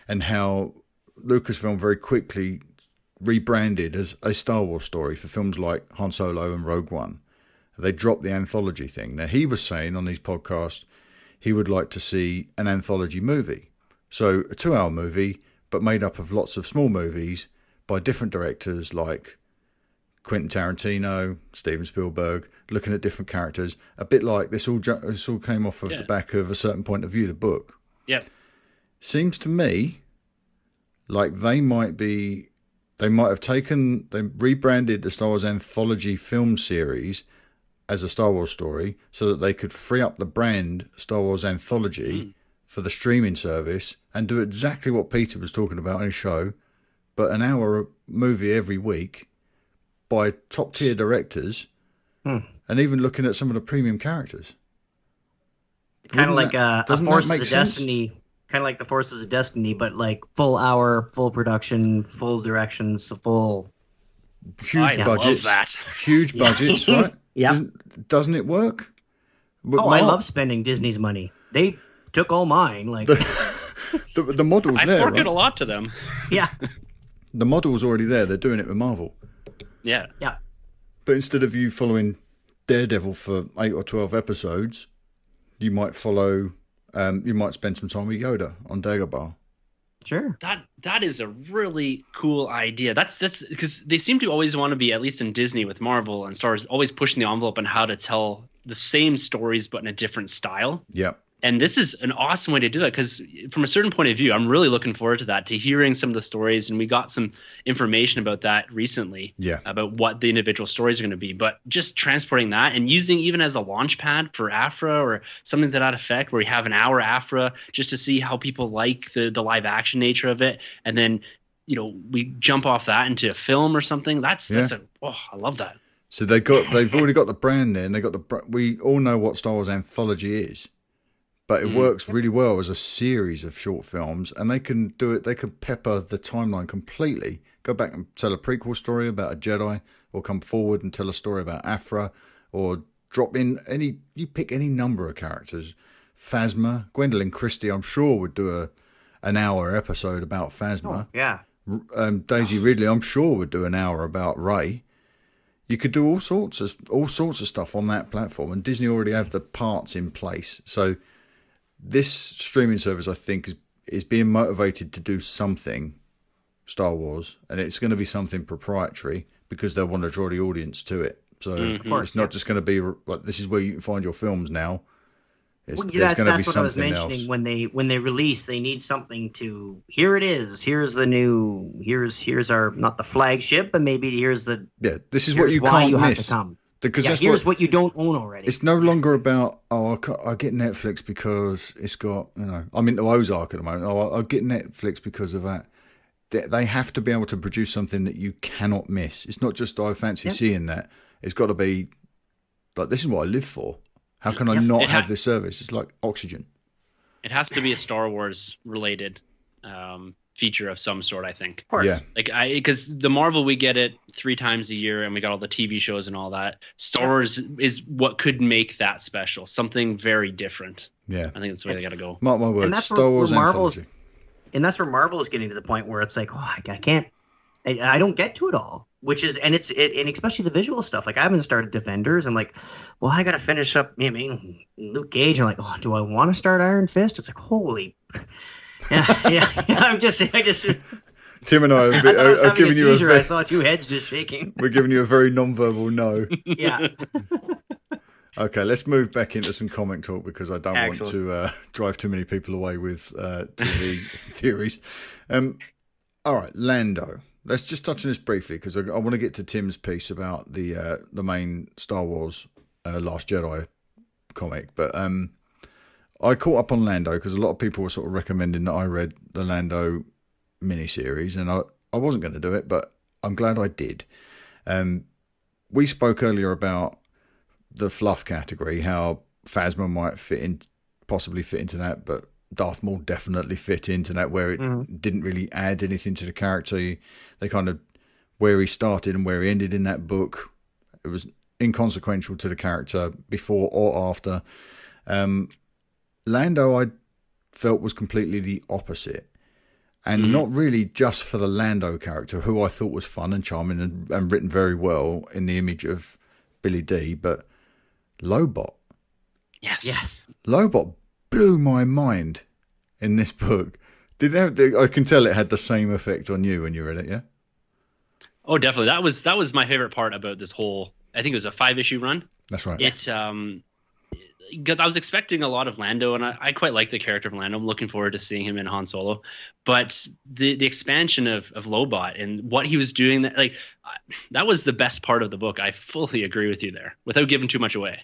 S1: and how Lucasfilm very quickly rebranded as a Star Wars story for films like Han Solo and Rogue One. They dropped the anthology thing. Now, he was saying on his podcast he would like to see an anthology movie. So a 2-hour movie, but made up of lots of small movies by different directors like Quentin Tarantino, Steven Spielberg, looking at different characters. A bit like this all came off of the back of A Certain Point of View, the book.
S3: Yeah.
S1: Seems to me like they might have rebranded the Star Wars anthology film series as a Star Wars story so that they could free up the brand Star Wars Anthology for the streaming service and do exactly what Peter was talking about in his show, but an hour movie every week by top tier directors and even looking at some of the premium characters.
S2: Kind of like a Forces of Destiny. Kind of like the Forces of Destiny, but like full hour, full production, full directions, full
S1: huge budgets. Huge budgets, right?
S2: Yeah.
S1: Doesn't it work?
S2: But I love spending Disney's money. They took all mine. Like
S1: the model's there.
S3: I fork it a lot to them.
S2: Yeah.
S1: The model's already there. They're doing it with Marvel.
S3: Yeah.
S1: But instead of you following Daredevil for 8 or 12 episodes, you might follow. You might spend some time with Yoda on Dagobah.
S2: Sure.
S3: That is a really cool idea. That's because they seem to always want to be, at least in Disney with Marvel and Star Wars, always pushing the envelope on how to tell the same stories but in a different style.
S1: Yeah.
S3: And this is an awesome way to do that, because from a certain point of view, I'm really looking forward to that, to hearing some of the stories. And we got some information about that recently, about what the individual stories are going to be. But just transporting that and using even as a launch pad for Afra or something to that effect, where you have an hour Afra just to see how people like the live action nature of it. And then, we jump off that into a film or something. I love that.
S1: So they've already got the brand there, and we all know what Star Wars Anthology is. But it works really well as a series of short films, and they can do it. They can pepper the timeline completely. Go back and tell a prequel story about a Jedi, or come forward and tell a story about Afra, or drop in you pick any number of characters. Phasma, Gwendolyn Christie, I'm sure would do an hour episode about Phasma.
S2: Oh, yeah.
S1: Daisy Ridley, I'm sure would do an hour about Rey. You could do all sorts of stuff on that platform, and Disney already have the parts in place. So this streaming service, I think, is being motivated to do something Star Wars, and it's going to be something proprietary because they want to draw the audience to it. So it's not just going to be like, this is where you can find your films now. There's going to be
S2: that's what I was mentioning else. When they release, they need something to. Here it is. Here's the new. Here's our, not the flagship, but maybe here's the.
S1: Yeah, this is what you can't miss.
S2: Have to come.
S1: Because
S2: here's what you don't own already.
S1: It's no longer about, I get Netflix because it's got, I'm into Ozark at the moment. I get Netflix because of that. They have to be able to produce something that you cannot miss. It's not just, I fancy seeing that. It's got to be like, this is what I live for. How can I not have this service? It's like oxygen. It
S3: has to be a Star Wars related feature of some sort, I think.
S2: Of course.
S1: Yeah.
S3: Because the Marvel, we get it 3 times a year, and we got all the TV shows and all that. Star Wars is what could make that special. Something very different.
S1: Yeah.
S3: I think that's the way they got to go.
S1: Mark my words. Star Wars Anthology.
S2: And that's where Marvel is getting to the point where it's like, I can't. I don't get to it all. Which is, and especially the visual stuff. Like, I haven't started Defenders. I'm like, well, I got to finish up. Luke Cage. I'm like, do I want to start Iron Fist? It's like, holy. Yeah. I just.
S1: Tim and I are giving you a.
S2: I saw 2 heads just shaking.
S1: We're giving you a very non-verbal no.
S2: Yeah.
S1: Okay, let's move back into some comic talk, because I don't want to drive too many people away with TV theories. All right, Lando. Let's just touch on this briefly, because I want to get to Tim's piece about the main Star Wars Last Jedi comic. But I caught up on Lando because a lot of people were sort of recommending that I read the Lando miniseries, and I wasn't going to do it, but I'm glad I did. We spoke earlier about the fluff category, how Phasma might possibly fit into that, but Darth Maul definitely fit into that, where it didn't really add anything to the character. They kind of, where he started and where he ended in that book, it was inconsequential to the character before or after. Lando, I felt, was completely the opposite. And not really just for the Lando character, who I thought was fun and charming and written very well in the image of Billy D, but Lobot.
S3: Yes.
S1: Lobot blew my mind in this book. I can tell it had the same effect on you when you read it, yeah?
S3: Oh, definitely. That was my favorite part about this whole, I think it was a 5-issue run.
S1: That's right.
S3: It's because I was expecting a lot of Lando, and I quite like the character of Lando. I'm looking forward to seeing him in Han Solo. But the expansion of Lobot and what he was doing, that was the best part of the book. I fully agree with you there, without giving too much away.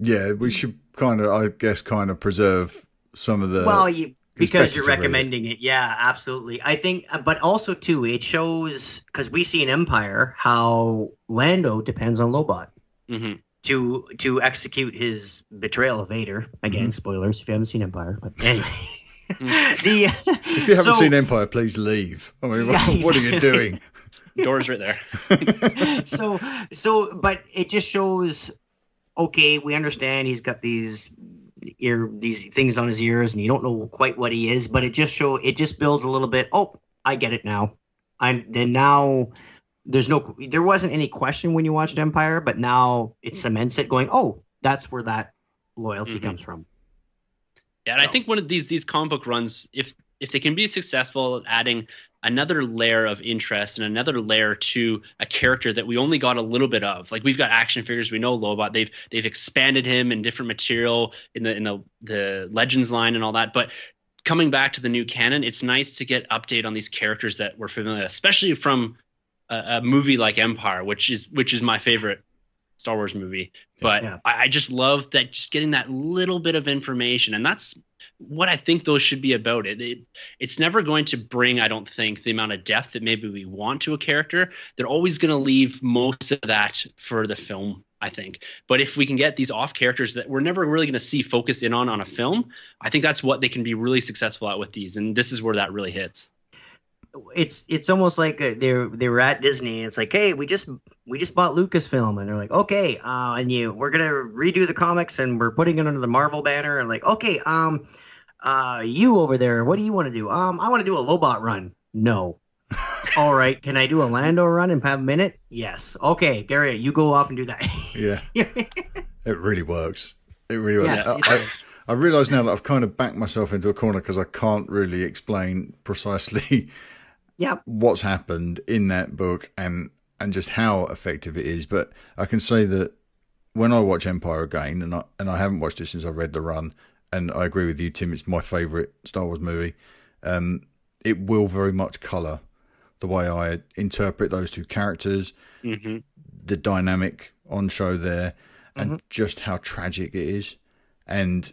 S1: Yeah, we should kind of preserve some of the...
S2: Well, because you're recommending it. Yeah, absolutely. I think, but also, too, it shows, because we see in Empire how Lando depends on Lobot to execute his betrayal of Vader. Again, spoilers if you haven't seen Empire. But anyway.
S1: If you haven't seen Empire, please leave. I mean, what are you doing?
S3: Door's right there.
S2: But it just shows... Okay, we understand he's got these things on his ears, and you don't know quite what he is, but it just builds a little bit. Oh, I get it now. then now there wasn't any question when you watched Empire, but now it cements it going, oh, that's where that loyalty comes from.
S3: Yeah, and I think one of these comic book runs, if they can be successful at adding another layer of interest and another layer to a character that we only got a little bit of, like we've got action figures, we know Lobot, they've expanded him in different material in the Legends line and all that, but coming back to the new canon, it's nice to get update on these characters that we're familiar with, especially from a movie like Empire, which is my favorite Star Wars movie. But I just love that, just getting that little bit of information, and that's what I think those should be about. It's never going to bring, I don't think, the amount of depth that maybe we want to a character. They're always going to leave most of that for the film, I think. But if we can get these off characters that we're never really going to see focused in on a film, I think that's what they can be really successful at with these. And this is where that really hits.
S2: It's almost like they were at Disney, and it's like, hey, we just bought Lucasfilm, and they're like, okay, we're gonna redo the comics, and we're putting it under the Marvel banner, and like, okay, you over there, what do you want to do? I want to do a Lobot run. No. All right, can I do a Lando run and have a minute? Yes. Okay, Gary, you go off and do that.
S1: Yeah. It really works. It really works.
S2: Yes,
S1: I realize now that I've kind of backed myself into a corner because I can't really explain precisely what's happened in that book and just how effective it is. But I can say that when I watch Empire again, and I haven't watched it since I read the run, and I agree with you, Tim, it's my favourite Star Wars movie, it will very much colour the way I interpret those two characters, the dynamic on show there, and just how tragic it is. And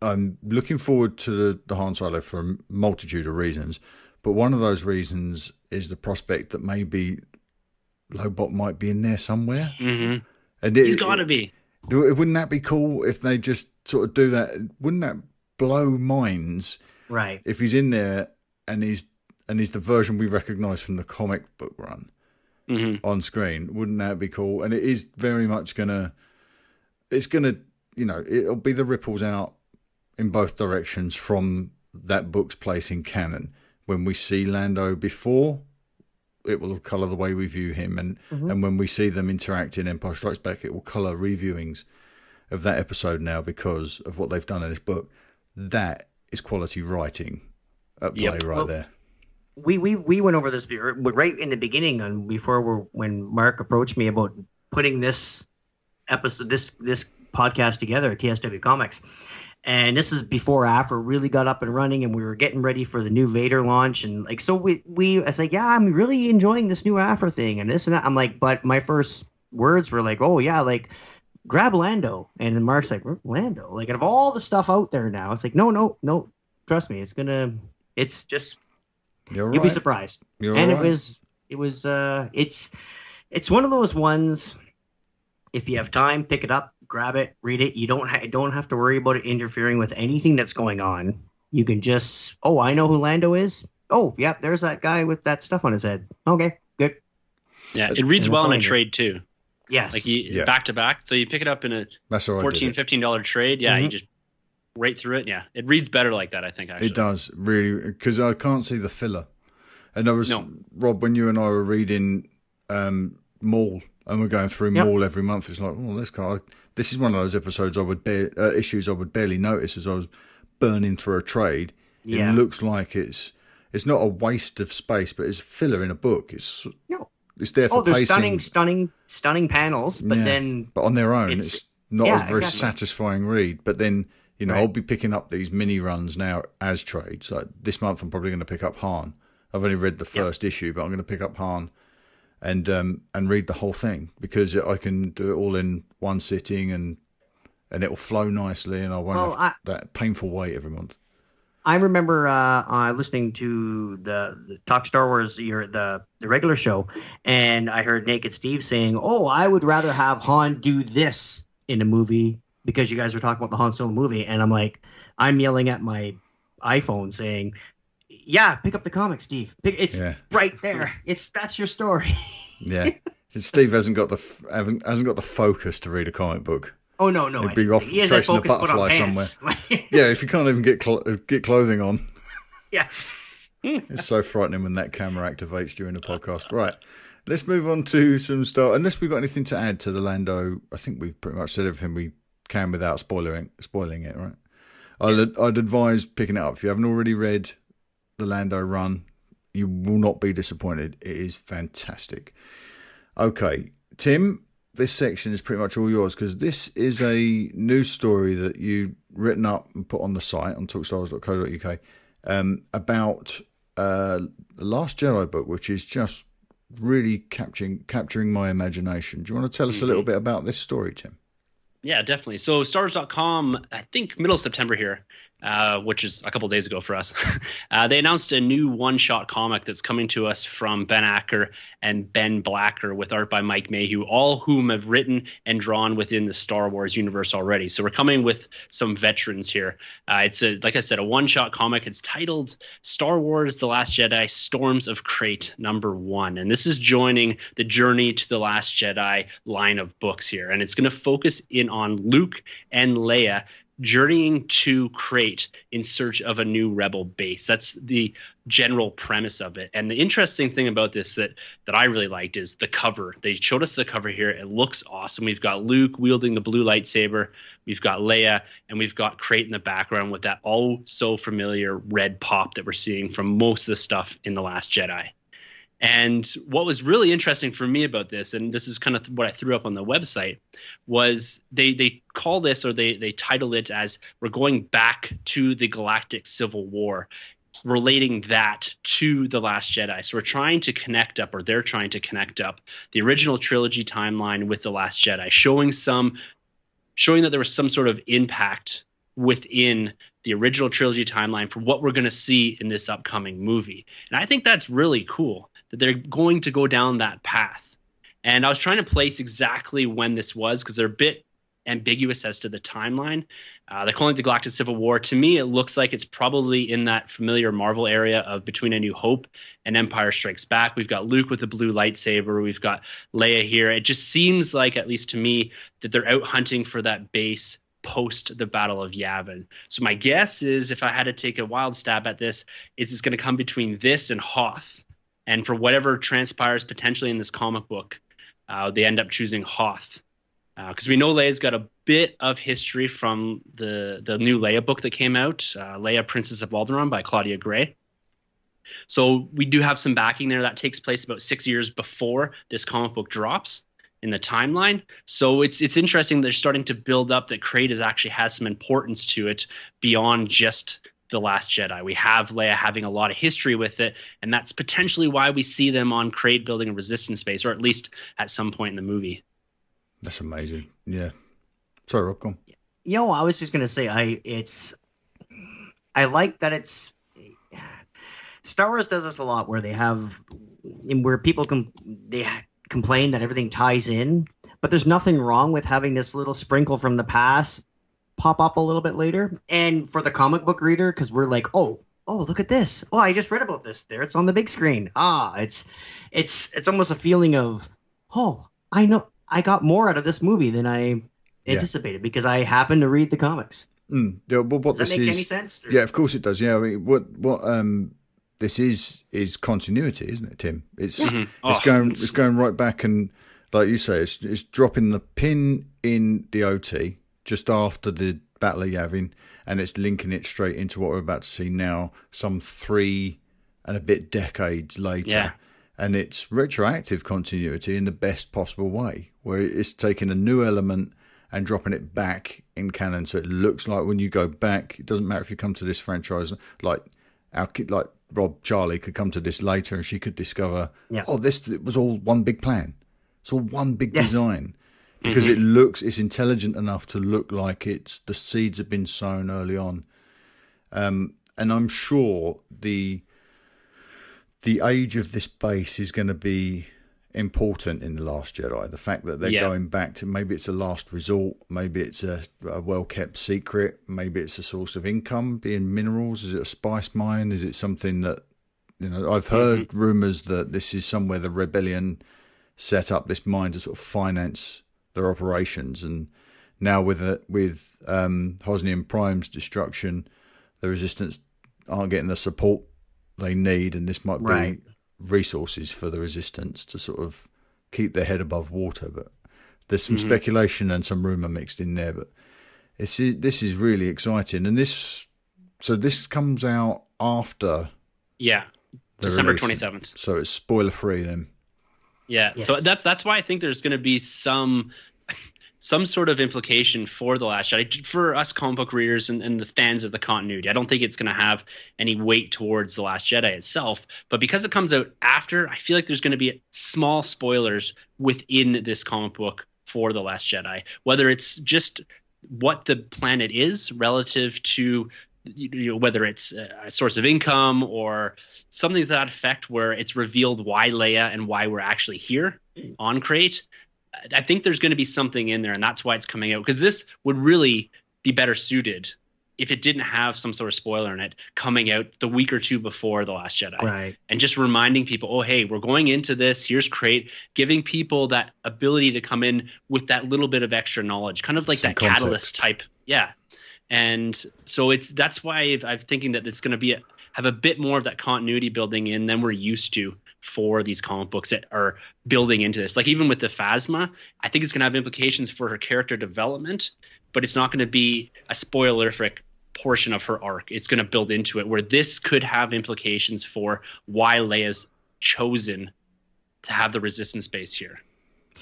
S1: I'm looking forward to the Han Solo for a multitude of reasons, but one of those reasons is the prospect that maybe Lobot might be in there somewhere. And
S3: he's got to be.
S1: Wouldn't that be cool if they just sort of do that? Wouldn't that blow minds?
S2: Right.
S1: If he's in there and he's the version we recognise from the comic book run on screen, wouldn't that be cool? And it is very much it'll be the ripples out in both directions from that book's place in canon. When we see Lando before, it will colour the way we view him, and when we see them interact in Empire Strikes Back, it will colour reviewings of that episode now because of what they've done in this book. That is quality writing at play there.
S2: We went over this right in the beginning when Mark approached me about putting this episode, this podcast together at TSW Comics. And this is before Afro really got up and running, and we were getting ready for the new Vader launch. And like, so I was like, yeah, I'm really enjoying this new Afro thing and this and that. I'm like, but my first words were like, oh yeah, like grab Lando. And then Mark's like, Lando? Like, out of all the stuff out there now, it's like, no, trust me, it's just, you'll be surprised. It's one of those ones, if you have time, pick it up, grab it, read it. You don't have to worry about it interfering with anything that's going on. You can just, I know who Lando is. Oh, yeah, there's that guy with that stuff on his head. Okay, good.
S3: Yeah, it reads well in a trade too.
S2: Yes.
S3: Like back to back. So you pick it up in a $14, $15 trade. Yeah, you just right through it. Yeah, it reads better like that, I think, actually.
S1: It does, really, because I can't see the filler. And Rob, when you and I were reading Maul, and we're going through Maul every month, it's like, this is one of those episodes issues I would barely notice as I was burning through a trade. It looks like it's not a waste of space, but it's filler in a book. It's there for pacing.
S2: Stunning panels, but
S1: on their own, it's not a very satisfying read. But then I'll be picking up these mini runs now as trades. Like this month, I'm probably going to pick up Han. I've only read the first issue, but I'm going to pick up Han and read the whole thing because I can do it all in one sitting and it'll flow nicely, and I won't have that painful wait every month.
S2: I remember listening to the Talk Star Wars, the regular show, and I heard Naked Steve saying, I would rather have Han do this in a movie because you guys were talking about the Han Solo movie. And I'm like, I'm yelling at my iPhone saying, yeah, pick up the comic, Steve. It's right there. That's your story.
S1: Yeah. Steve hasn't got the focus to read a comic book.
S2: Oh no!
S1: He'd be off chasing a butterfly somewhere. Yeah, if you can't even get clothing on.
S2: Yeah.
S1: It's so frightening when that camera activates during the podcast. Right. Let's move on to some stuff. Unless we've got anything to add to the Lando, I think we've pretty much said everything we can without spoiling it, right? I'd advise picking it up. If you haven't already read the Lando run, you will not be disappointed. It is fantastic. Okay, Tim, this section is pretty much all yours because this is a news story that you've written up and put on the site on talkstars.co.uk about the Last Jedi book, which is just really capturing my imagination. Do you want to tell us a little bit about this story, Tim?
S3: Yeah, definitely. So StarWars.com, I think middle of September here, which is a couple of days ago for us, they announced a new one-shot comic that's coming to us from Ben Acker and Ben Blacker with art by Mike Mayhew, all whom have written and drawn within the Star Wars universe already. So we're coming with some veterans here. It's, like I said, a one-shot comic. It's titled Star Wars The Last Jedi Storms of Crait #1. And this is joining the Journey to the Last Jedi line of books here. And it's going to focus in on Luke and Leia journeying to Crait in search of a new rebel base. That's the general premise of it. And the interesting thing about this that I really liked is the cover. They showed us the cover here. It looks awesome. We've got Luke wielding the blue lightsaber. We've got Leia, and we've got Crait in the background with that all so familiar red pop that we're seeing from most of the stuff in The Last Jedi. And what was really interesting for me about this, and this is kind of what I threw up on the website, was they call this, or they title it as we're going back to the Galactic Civil War, relating that to The Last Jedi. So we're trying to connect up, or they're trying to connect up the original trilogy timeline with The Last Jedi, showing that there was some sort of impact within the original trilogy timeline for what we're going to see in this upcoming movie. And I think that's really cool that they're going to go down that path. And I was trying to place exactly when this was because they're a bit ambiguous as to the timeline. They're calling it the Galactic Civil War. To me, it looks like it's probably in that familiar Marvel area of between A New Hope and Empire Strikes Back. We've got Luke with the blue lightsaber. We've got Leia here. It just seems like, at least to me, that they're out hunting for that base post the Battle of Yavin. So my guess is, if I had to take a wild stab at this, is it's going to come between this and Hoth. And for whatever transpires potentially in this comic book, they end up choosing Hoth. Because we know Leia's got a bit of history from the new Leia book that came out, Leia, Princess of Alderaan by Claudia Gray. So we do have some backing there. That takes place about 6 years before this comic book drops in the timeline. So it's interesting they're starting to build up that Crait actually has some importance to it beyond just The Last Jedi. We have Leia having a lot of history with it, and that's potentially why we see them on Crait building a resistance base, or at least at some point in the movie.
S1: That's amazing. Yeah. Sorry, Rob, go on.
S2: I was just gonna say I like that it's Star Wars does this a lot where people complain that everything ties in, but there's nothing wrong with having this little sprinkle from the past pop up a little bit later. And for the comic book reader, because we're like, oh, look at this. Oh, I just read about this. There, it's on the big screen. It's almost a feeling of, oh, I know I got more out of this movie than I anticipated because I happened to read the comics.
S1: Yeah, well, what
S2: does that make any sense?
S1: Yeah, of course it does. Yeah, I mean, what this is continuity, isn't it, Tim? It's going right back, and like you say, it's dropping the pin in the OT just after the Battle of Yavin, and it's linking it straight into what we're about to see now, some 3 and a bit decades later.
S3: Yeah.
S1: And it's retroactive continuity in the best possible way, where it's taking a new element and dropping it back in canon. So it looks like when you go back, it doesn't matter if you come to this franchise, like Rob Charlie could come to this later and she could discover, it was all one big plan. It's all one big design. Because it's intelligent enough to look like the seeds have been sown early on. And I'm sure the age of this base is going to be important in The Last Jedi. The fact that they're going back to, maybe it's a last resort, maybe it's a well-kept secret, maybe it's a source of income, being minerals. Is it a spice mine? Is it something that, I've heard rumours that this is somewhere the rebellion set up this mine to sort of finance their operations. And now with Hosnian Prime's destruction, the Resistance aren't getting the support they need, and this might be resources for the Resistance to sort of keep their head above water. But there's some speculation and some rumor mixed in there. But this is really exciting, and this comes out after
S3: December 27th.
S1: So it's spoiler free then.
S3: Yeah, yes. So that's why I think there's going to be some sort of implication for The Last Jedi, for us comic book readers and the fans of the continuity. I don't think it's going to have any weight towards The Last Jedi itself, but because it comes out after, I feel like there's going to be small spoilers within this comic book for The Last Jedi, whether it's just what the planet is relative to, whether it's a source of income or something to that effect, where it's revealed why Leia and why we're actually here on Crait. I think there's going to be something in there, and that's why it's coming out, because this would really be better suited if it didn't have some sort of spoiler in it coming out the week or two before The Last Jedi.
S2: Right.
S3: And just reminding people, oh, hey, we're going into this. Here's Crait, giving people that ability to come in with that little bit of extra knowledge, kind of like some that context. Catalyst type. Yeah. And so that's why I'm thinking that it's going to have a bit more of that continuity building in than we're used to for these comic books that are building into this. Like even with the Phasma, I think it's going to have implications for her character development, but it's not going to be a spoilerific portion of her arc. It's going to build into it, where this could have implications for why Leia's chosen to have the Resistance base here.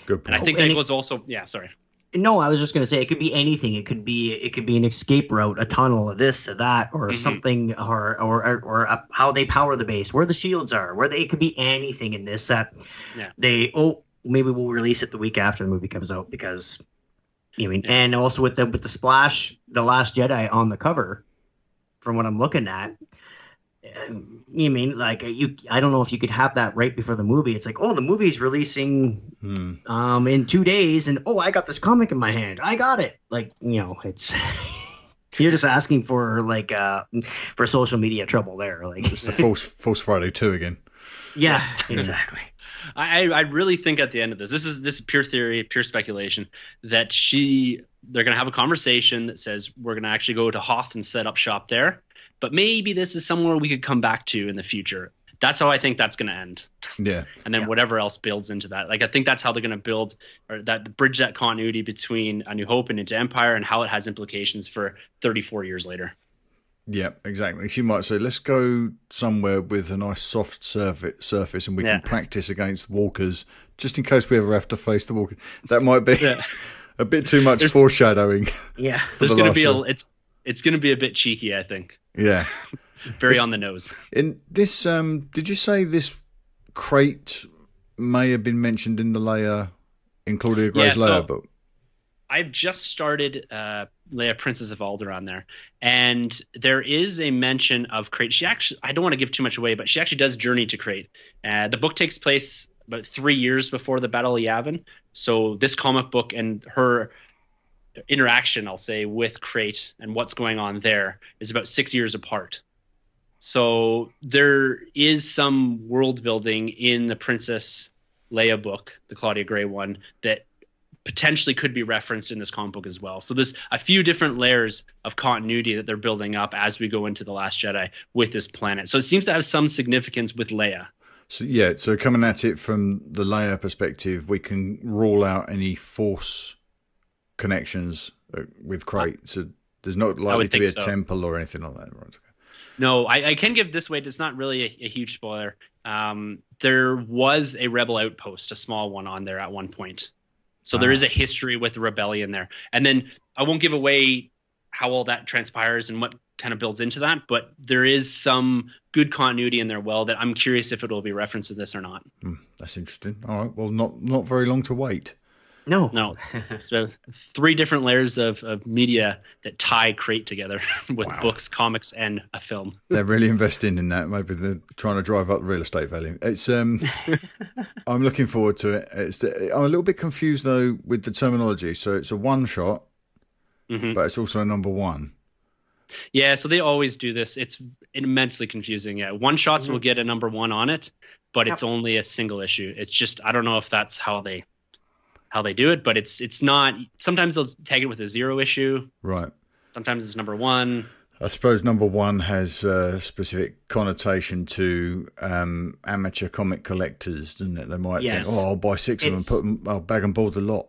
S1: Good point.
S3: And I think that was also, sorry.
S2: No, I was just going to say it could be anything. It could be an escape route, a tunnel, this or that, or something, or how they power the base, where the shields are, it could be anything in this that maybe we'll release it the week after the movie comes out, because and also with the splash, The Last Jedi on the cover, from what I'm looking at. I don't know if you could have that right before the movie. It's like, oh, the movie's releasing in 2 days, and I got this comic in my hand. I got it. It's you're just asking for for social media trouble there.
S1: It's the false Friday 2 again.
S2: Yeah, exactly.
S3: I really think at the end of this is pure theory, pure speculation, that they're going to have a conversation that says we're going to actually go to Hoth and set up shop there. But maybe this is somewhere we could come back to in the future. That's how I think that's going to end. Yeah. And then whatever else builds into that. I think that's how they're going to build, or bridge that continuity between A New Hope and into Empire, and how it has implications for 34 years later.
S1: Yeah, exactly. She might say, let's go somewhere with a nice soft surface and we can practice against walkers, just in case we ever have to face the walkers. That might be a bit too much foreshadowing.
S2: Yeah.
S3: There's going to be it's going to be a bit cheeky, I think.
S1: Yeah.
S3: Very on the nose.
S1: In this, did you say this Crait may have been mentioned in the Leia, in Claudia Gray's Leia book?
S3: I've just started Leia, Princess of Alderaan there, and there is a mention of Crait. She actually, I don't want to give too much away, but she actually does journey to Crait. The book takes place about 3 years before the Battle of Yavin, so this comic book and her interaction, I'll say, with Crait and what's going on there is about 6 years apart. So there is some world building in the Princess Leia book, the Claudia Gray one, that potentially could be referenced in this comic book as well. So there's a few different layers of continuity that they're building up as we go into The Last Jedi with this planet. So it seems to have some significance with Leia.
S1: So coming at it from the Leia perspective, we can rule out any Force connections with Crait. So there's not likely to be a temple or anything like that, right?
S3: No, I can give this away. It's not really a huge spoiler. There was a rebel outpost, a small one on there at one point. So there is a history with the rebellion there. And then I won't give away how all that transpires and what kind of builds into that, but there is some good continuity in there that I'm curious if it will be referenced in this or not.
S1: That's interesting. All right. Well, not very long to wait.
S3: No. So 3 different layers of media that tie Crait together with books, comics, and a film.
S1: They're really investing in that. Maybe they're trying to drive up the real estate value. It's I'm looking forward to it. I'm a little bit confused though with the terminology. So it's a one shot, but it's also a number 1.
S3: Yeah, so they always do this. It's immensely confusing. Yeah, one shots will get a number 1 on it, but it's only a single issue. It's just, I don't know if that's how they do it, but it's not. Sometimes they'll tag it with a 0 issue.
S1: Right.
S3: Sometimes it's number 1.
S1: I suppose number one has a specific connotation to amateur comic collectors, doesn't it? They might think, I'll buy 6 of them, I'll bag and board the lot.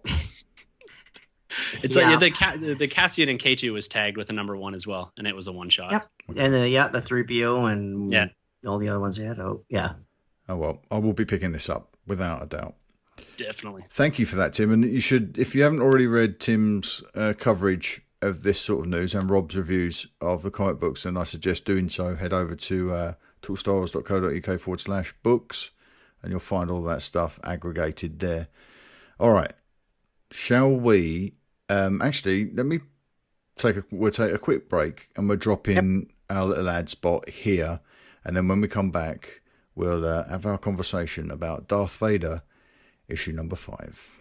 S3: It's like the Cassian and K2 was tagged with a number one as well, and it was a one shot.
S2: Yep. And the 3PO and all the other ones they had. Oh, yeah.
S1: Oh, well, I will be picking this up without a doubt.
S3: Definitely.
S1: Thank you for that, Tim. And you should, if you haven't already read Tim's coverage of this sort of news and Rob's reviews of the comic books, then I suggest doing so. Head over to talkstarwars.co.uk/books, and you'll find all that stuff aggregated there. All right. Shall we? Actually, we'll take a quick break, and we'll drop in our little ad spot here, and then when we come back, we'll have our conversation about Darth Vader, issue number 5.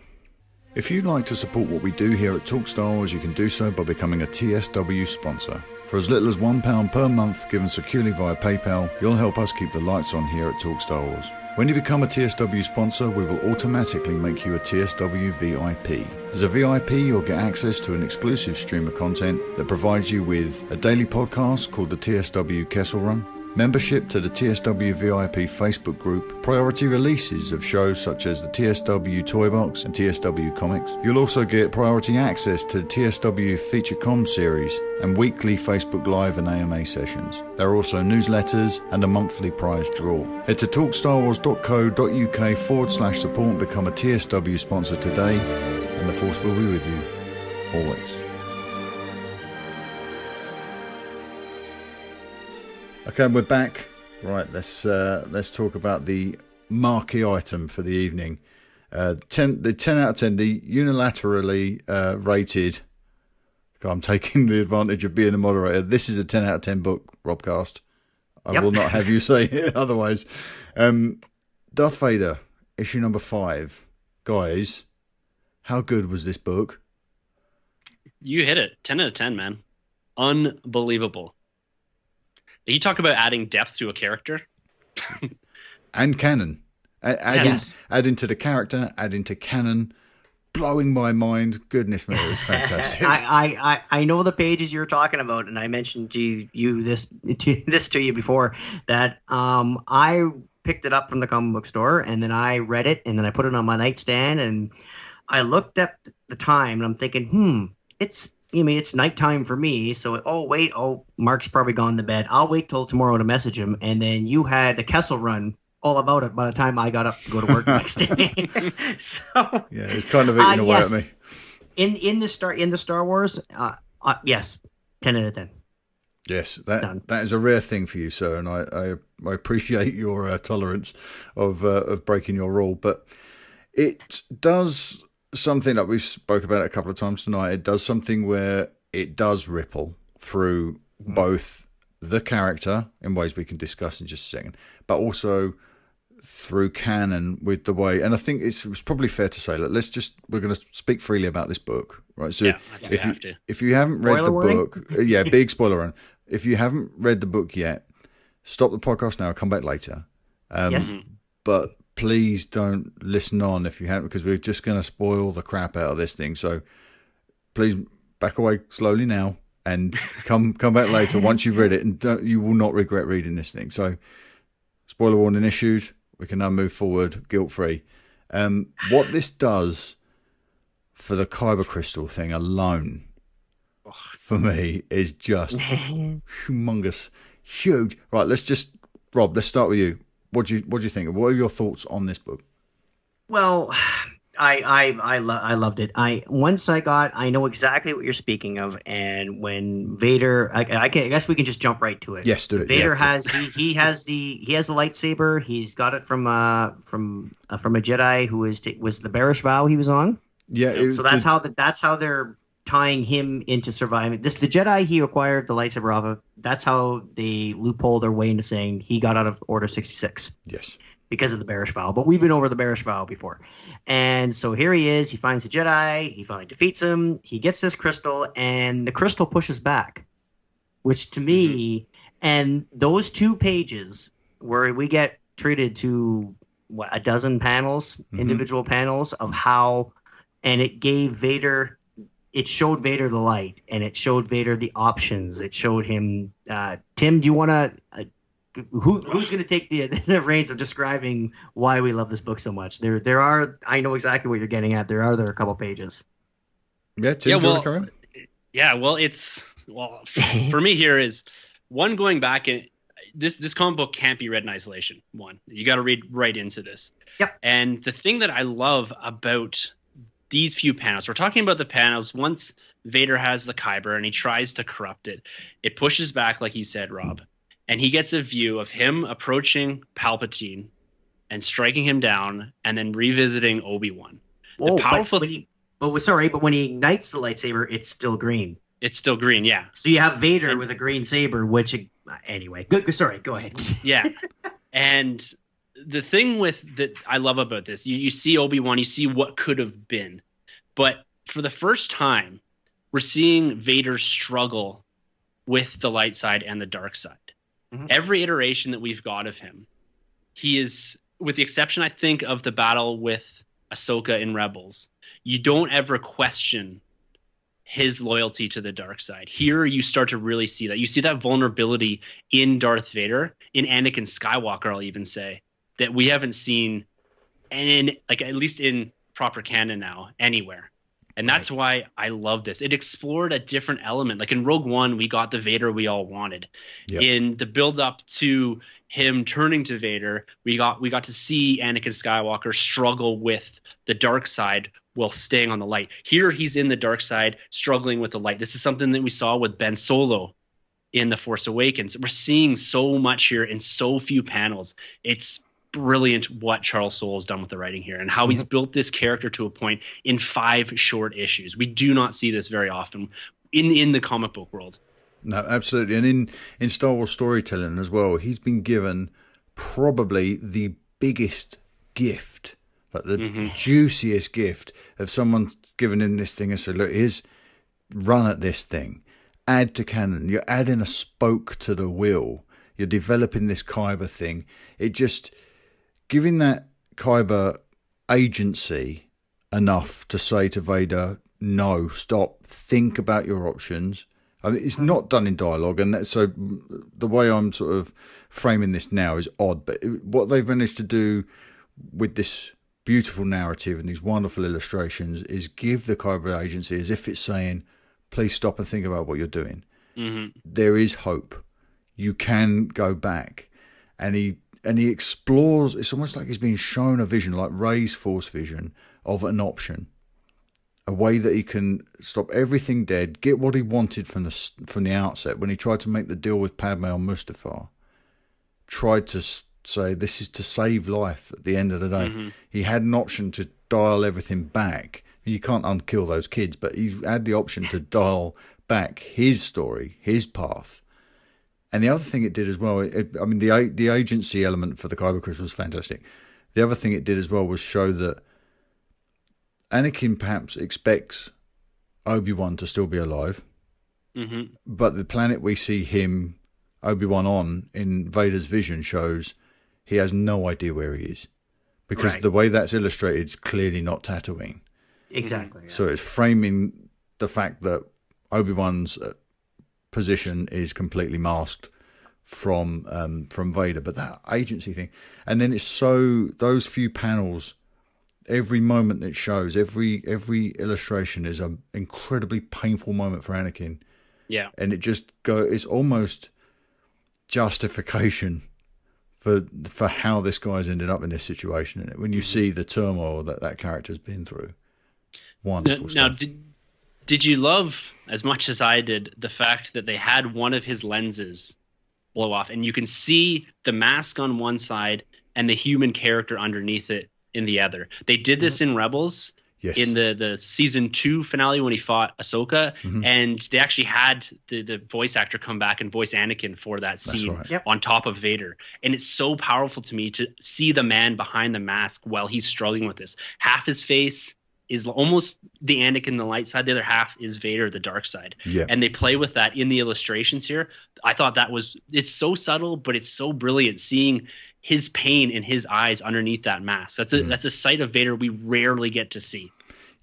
S1: If you'd like to support what we do here at Talk Star Wars, you can do so by becoming a TSW sponsor. For as little as £1 per month, given securely via PayPal, you'll help us keep the lights on here at Talk Star Wars. When you become a TSW sponsor, we will automatically make you a TSW VIP. As a VIP, you'll get access to an exclusive stream of content that provides you with a daily podcast called the TSW Kessel Run, membership to the TSW VIP Facebook group, priority releases of shows such as the TSW Toy Box and TSW Comics. You'll also get priority access to the TSW Feature Com series and weekly Facebook Live and AMA sessions. There are also newsletters and a monthly prize draw. Head to talkstarwars.co.uk/support and become a TSW sponsor today, and the Force will be with you always. Okay, we're back. Right, let's talk about the marquee item for the evening. The 10 out of 10, the unilaterally rated. I'm taking the advantage of being the moderator. This is a 10 out of 10 book, Robcast. I will not have you say it otherwise. Darth Vader, issue number 5. Guys, how good was this book?
S3: You hit it. 10 out of 10, man. Unbelievable. You talk about adding depth to a character.
S1: And canon. Adding to the character, adding to canon, blowing my mind. Goodness me, it was fantastic.
S2: I know the pages you're talking about, and I mentioned to you this to you before, that I picked it up from the comic book store, and then I read it, and then I put it on my nightstand, and I looked at the time, and I'm thinking, it's nighttime for me. So, Mark's probably gone to bed. I'll wait till tomorrow to message him. And then you had the Kessel Run all about it by the time I got up to go to work the next day. So
S1: yeah, it's kind of eating away at me.
S2: In the Star Wars, yes, 10 out of 10.
S1: Yes, that is a rare thing for you, sir, and I appreciate your tolerance of breaking your rule. But it does something that we've spoke about a couple of times tonight. It does something where it does ripple through both the character in ways we can discuss in just a second, but also through canon with the way. And I think it's probably fair to say, we're going to speak freely about this book, right? So if you haven't read the book, big spoiler warning. If you haven't read the book yet, stop the podcast now. Come back later.
S2: Yes.
S1: But please don't listen on if you haven't, because we're just going to spoil the crap out of this thing. So please back away slowly now and come back later once you've read it, and you will not regret reading this thing. So spoiler warning issues. We can now move forward guilt-free. What this does for the Kyber crystal thing alone, for me, is just humongous, huge. Right, Rob, let's start with you. What do you think? What are your thoughts on this book?
S2: Well, I loved it. I know exactly what you're speaking of, and when Vader, I guess we can just jump right to it.
S1: Yes, do it.
S2: Vader has the lightsaber. He's got it from a Jedi who was the Barish vow he was on.
S1: Yeah.
S2: So that's how they're tying him into surviving. The Jedi he acquired the lightsaber off of. That's how they loophole their way into saying he got out of Order 66.
S1: Yes.
S2: Because of the Barish vow. But we've been over the Barish vow before. And so here he is. He finds the Jedi. He finally defeats him. He gets this crystal, and the crystal pushes back. Which to me, and those 2 pages where we get treated to, a dozen panels, individual panels of how, and it gave Vader it showed Vader the light, and it showed Vader the options. It showed him. Tim, do you want to? Who's going to take the reins of describing why we love this book so much? There are. I know exactly what you're getting at. There are a couple pages.
S1: Yeah, Tim, do you want to come in?
S3: Yeah, for me here is one going back and this comic book can't be read in isolation. One, you got to read right into this.
S2: Yep.
S3: And the thing that I love about these few panels, we're talking about the panels. Once Vader has the Kyber and he tries to corrupt it, it pushes back, like you said, Rob, and he gets a view of him approaching Palpatine and striking him down, and then revisiting Obi-Wan.
S2: But when he ignites the lightsaber, it's still green.
S3: It's still green, yeah.
S2: So you have Vader with a green saber, which anyway. Sorry, go ahead.
S3: Yeah, and the thing that I love about this, you see Obi-Wan, you see what could have been, but for the first time, we're seeing Vader struggle with the light side and the dark side. Mm-hmm. Every iteration that we've got of him, he is, with the exception, I think, of the battle with Ahsoka in Rebels, you don't ever question his loyalty to the dark side. Here you start to really see that. You see that vulnerability in Darth Vader, in Anakin Skywalker, I'll even say, that we haven't seen, and at least in proper canon now, anywhere. And that's why I love this. It explored a different element. Like in Rogue One, we got the Vader we all wanted. Yep. In the build up to him turning to Vader, we got to see Anakin Skywalker struggle with the dark side while staying on the light. Here he's in the dark side, struggling with the light. This is something that we saw with Ben Solo in The Force Awakens. We're seeing so much here in so few panels. It's brilliant what Charles Soule has done with the writing here and how he's built this character to a point in 5 short issues. We do not see this very often in the comic book world.
S1: No, absolutely. And in Star Wars storytelling as well, he's been given probably the biggest gift, like the juiciest gift of someone giving him this thing and said, look, here's run at this thing, add to canon. You're adding a spoke to the wheel. You're developing this Kyber thing. It just giving that Kyber agency enough to say to Vader, no, stop, think about your options. I mean, it's not done in dialogue, and so the way I'm sort of framing this now is odd, but what they've managed to do with this beautiful narrative and these wonderful illustrations is give the Kyber agency as if it's saying, please stop and think about what you're doing. There is hope. You can go back. And he explores, it's almost like he's being shown a vision, like Rey's Force vision of an option. A way that he can stop everything dead, get what he wanted from the outset when he tried to make the deal with Padme on Mustafar. Tried to say, this is to save life at the end of the day. He had an option to dial everything back. You can't unkill those kids, but he had the option to dial back his story, his path. And the other thing it did as well, the agency element for the Kyber Crystal was fantastic. The other thing it did as well was show that Anakin perhaps expects Obi-Wan to still be alive, but the planet we see him, Obi-Wan, on in Vader's vision shows he has no idea where he is. Because the way that's illustrated is clearly not Tatooine.
S2: Exactly. Yeah.
S1: So it's framing the fact that Obi-Wan's position is completely masked from Vader, but that agency thing, and then it's so those few panels, every moment it shows, every illustration is an incredibly painful moment for Anakin.
S3: Yeah,
S1: and it's almost justification for how this guy's ended up in this situation. And when you see the turmoil that character's been through, wonderful stuff.
S3: Now, did you love, as much as I did, the fact that they had one of his lenses blow off and you can see the mask on one side and the human character underneath it in the other? They did this in Rebels, in the season 2 finale when he fought Ahsoka, and they actually had the voice actor come back and voice Anakin for that scene on top of Vader. And it's so powerful to me to see the man behind the mask while he's struggling with this. Half his face is almost the Anakin, the light side. The other half is Vader, the dark side. Yeah. And they play with that in the illustrations here. I thought it's so subtle, but it's so brilliant seeing his pain in his eyes underneath that mask. That's a sight of Vader we rarely get to see.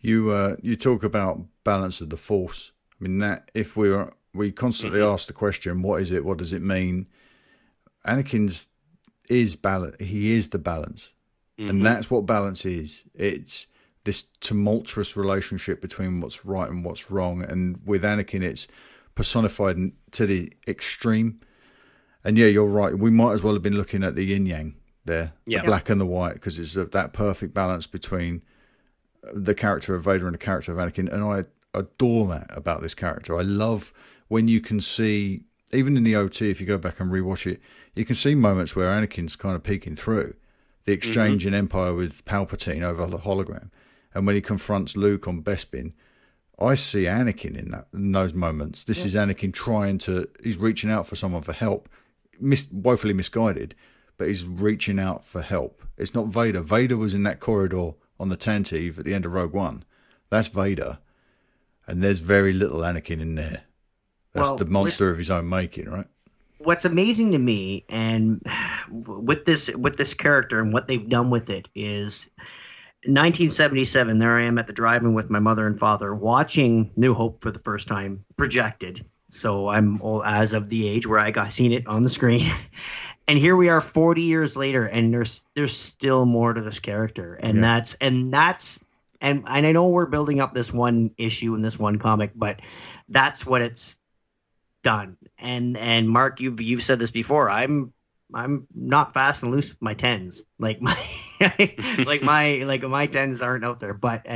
S1: You talk about balance of the Force. I mean, that if we constantly ask the question, what is it? What does it mean? Anakin's is balance. He is the balance. And that's what balance is. It's this tumultuous relationship between what's right and what's wrong. And with Anakin, it's personified to the extreme. And yeah, you're right. We might as well have been looking at the yin yang there, the black and the white, because it's that perfect balance between the character of Vader and the character of Anakin. And I adore that about this character. I love when you can see, even in the OT, if you go back and rewatch it, you can see moments where Anakin's kind of peeking through. The exchange in Empire with Palpatine over the hologram. And when he confronts Luke on Bespin, I see Anakin in those moments. This is Anakin he's reaching out for someone for help. Woefully misguided, but he's reaching out for help. It's not Vader. Vader was in that corridor on the Tantive at the end of Rogue One. That's Vader. And there's very little Anakin in there. That's the monster of his own making, right?
S2: What's amazing to me, and with this character and what they've done with it, is 1977. There I am at the drive-in with my mother and father, watching New Hope for the first time, projected. So I'm old, as of the age where I got seen it on the screen, and here we are 40 years later, and there's still more to this character, and that's and I know we're building up this one issue in this one comic, but that's what it's done. And Mark, you've said this before. I'm not fast and loose with my tens. Like my my tens aren't out there. But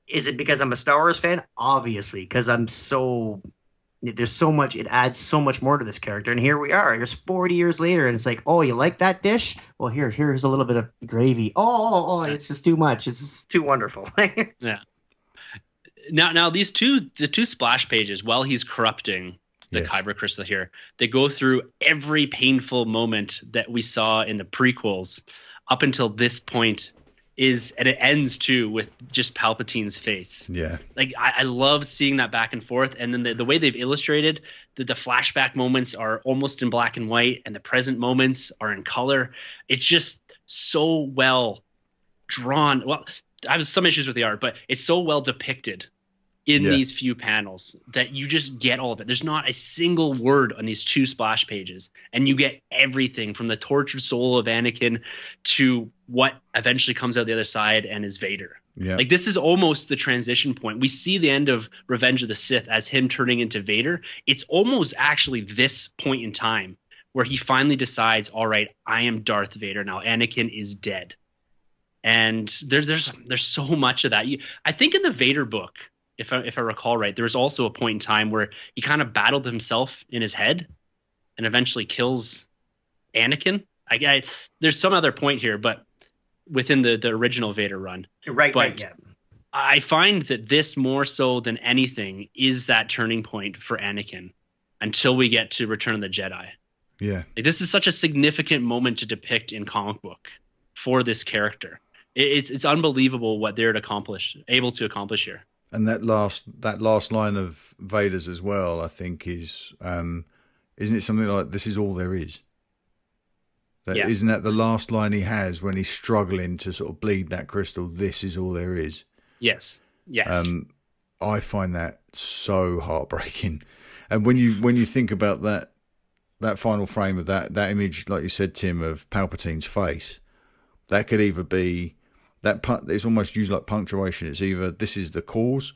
S2: is it because I'm a Star Wars fan? Obviously, because there's so much. It adds so much more to this character. And here we are. It's 40 years later, and it's like, oh, you like that dish? Well, here's a little bit of gravy. Oh, it's just too much. It's just too wonderful.
S3: Yeah. Now the two splash pages, while he's corrupting the Kyber crystal here, they go through every painful moment that we saw in the prequels up until this point, and it ends too with just Palpatine's face. Yeah. Like I love seeing that back and forth. And then the way they've illustrated the flashback moments are almost in black and white, and the present moments are in color. It's just so well drawn. Well, I have some issues with the art, but it's so well depicted in these few panels that you just get all of it. There's not a single word on these two splash pages, and you get everything from the tortured soul of Anakin to what eventually comes out the other side and is Vader. Yeah. Like, this is almost the transition point. We see the end of Revenge of the Sith as him turning into Vader. It's almost actually this point in time where he finally decides, all right, I am Darth Vader now. Anakin is dead. And there's so much of that. I think in the Vader book, if I recall right, there was also a point in time where he kind of battled himself in his head and eventually kills Anakin. There's some other point here, but within the original Vader run. Right, yeah. I find that this, more so than anything, is that turning point for Anakin until we get to Return of the Jedi. Yeah. Like, this is such a significant moment to depict in comic book for this character. It's unbelievable what they're able to accomplish here.
S1: And that last line of Vader's as well, I think, is isn't it something like, "This is all there is"? Isn't that the last line he has when he's struggling to sort of bleed that crystal? This is all there is. Yes. Yes. I find that so heartbreaking. And when you think about that final frame of that image, like you said, Tim, of Palpatine's face, that could either be it's almost used like punctuation. It's either this is the cause,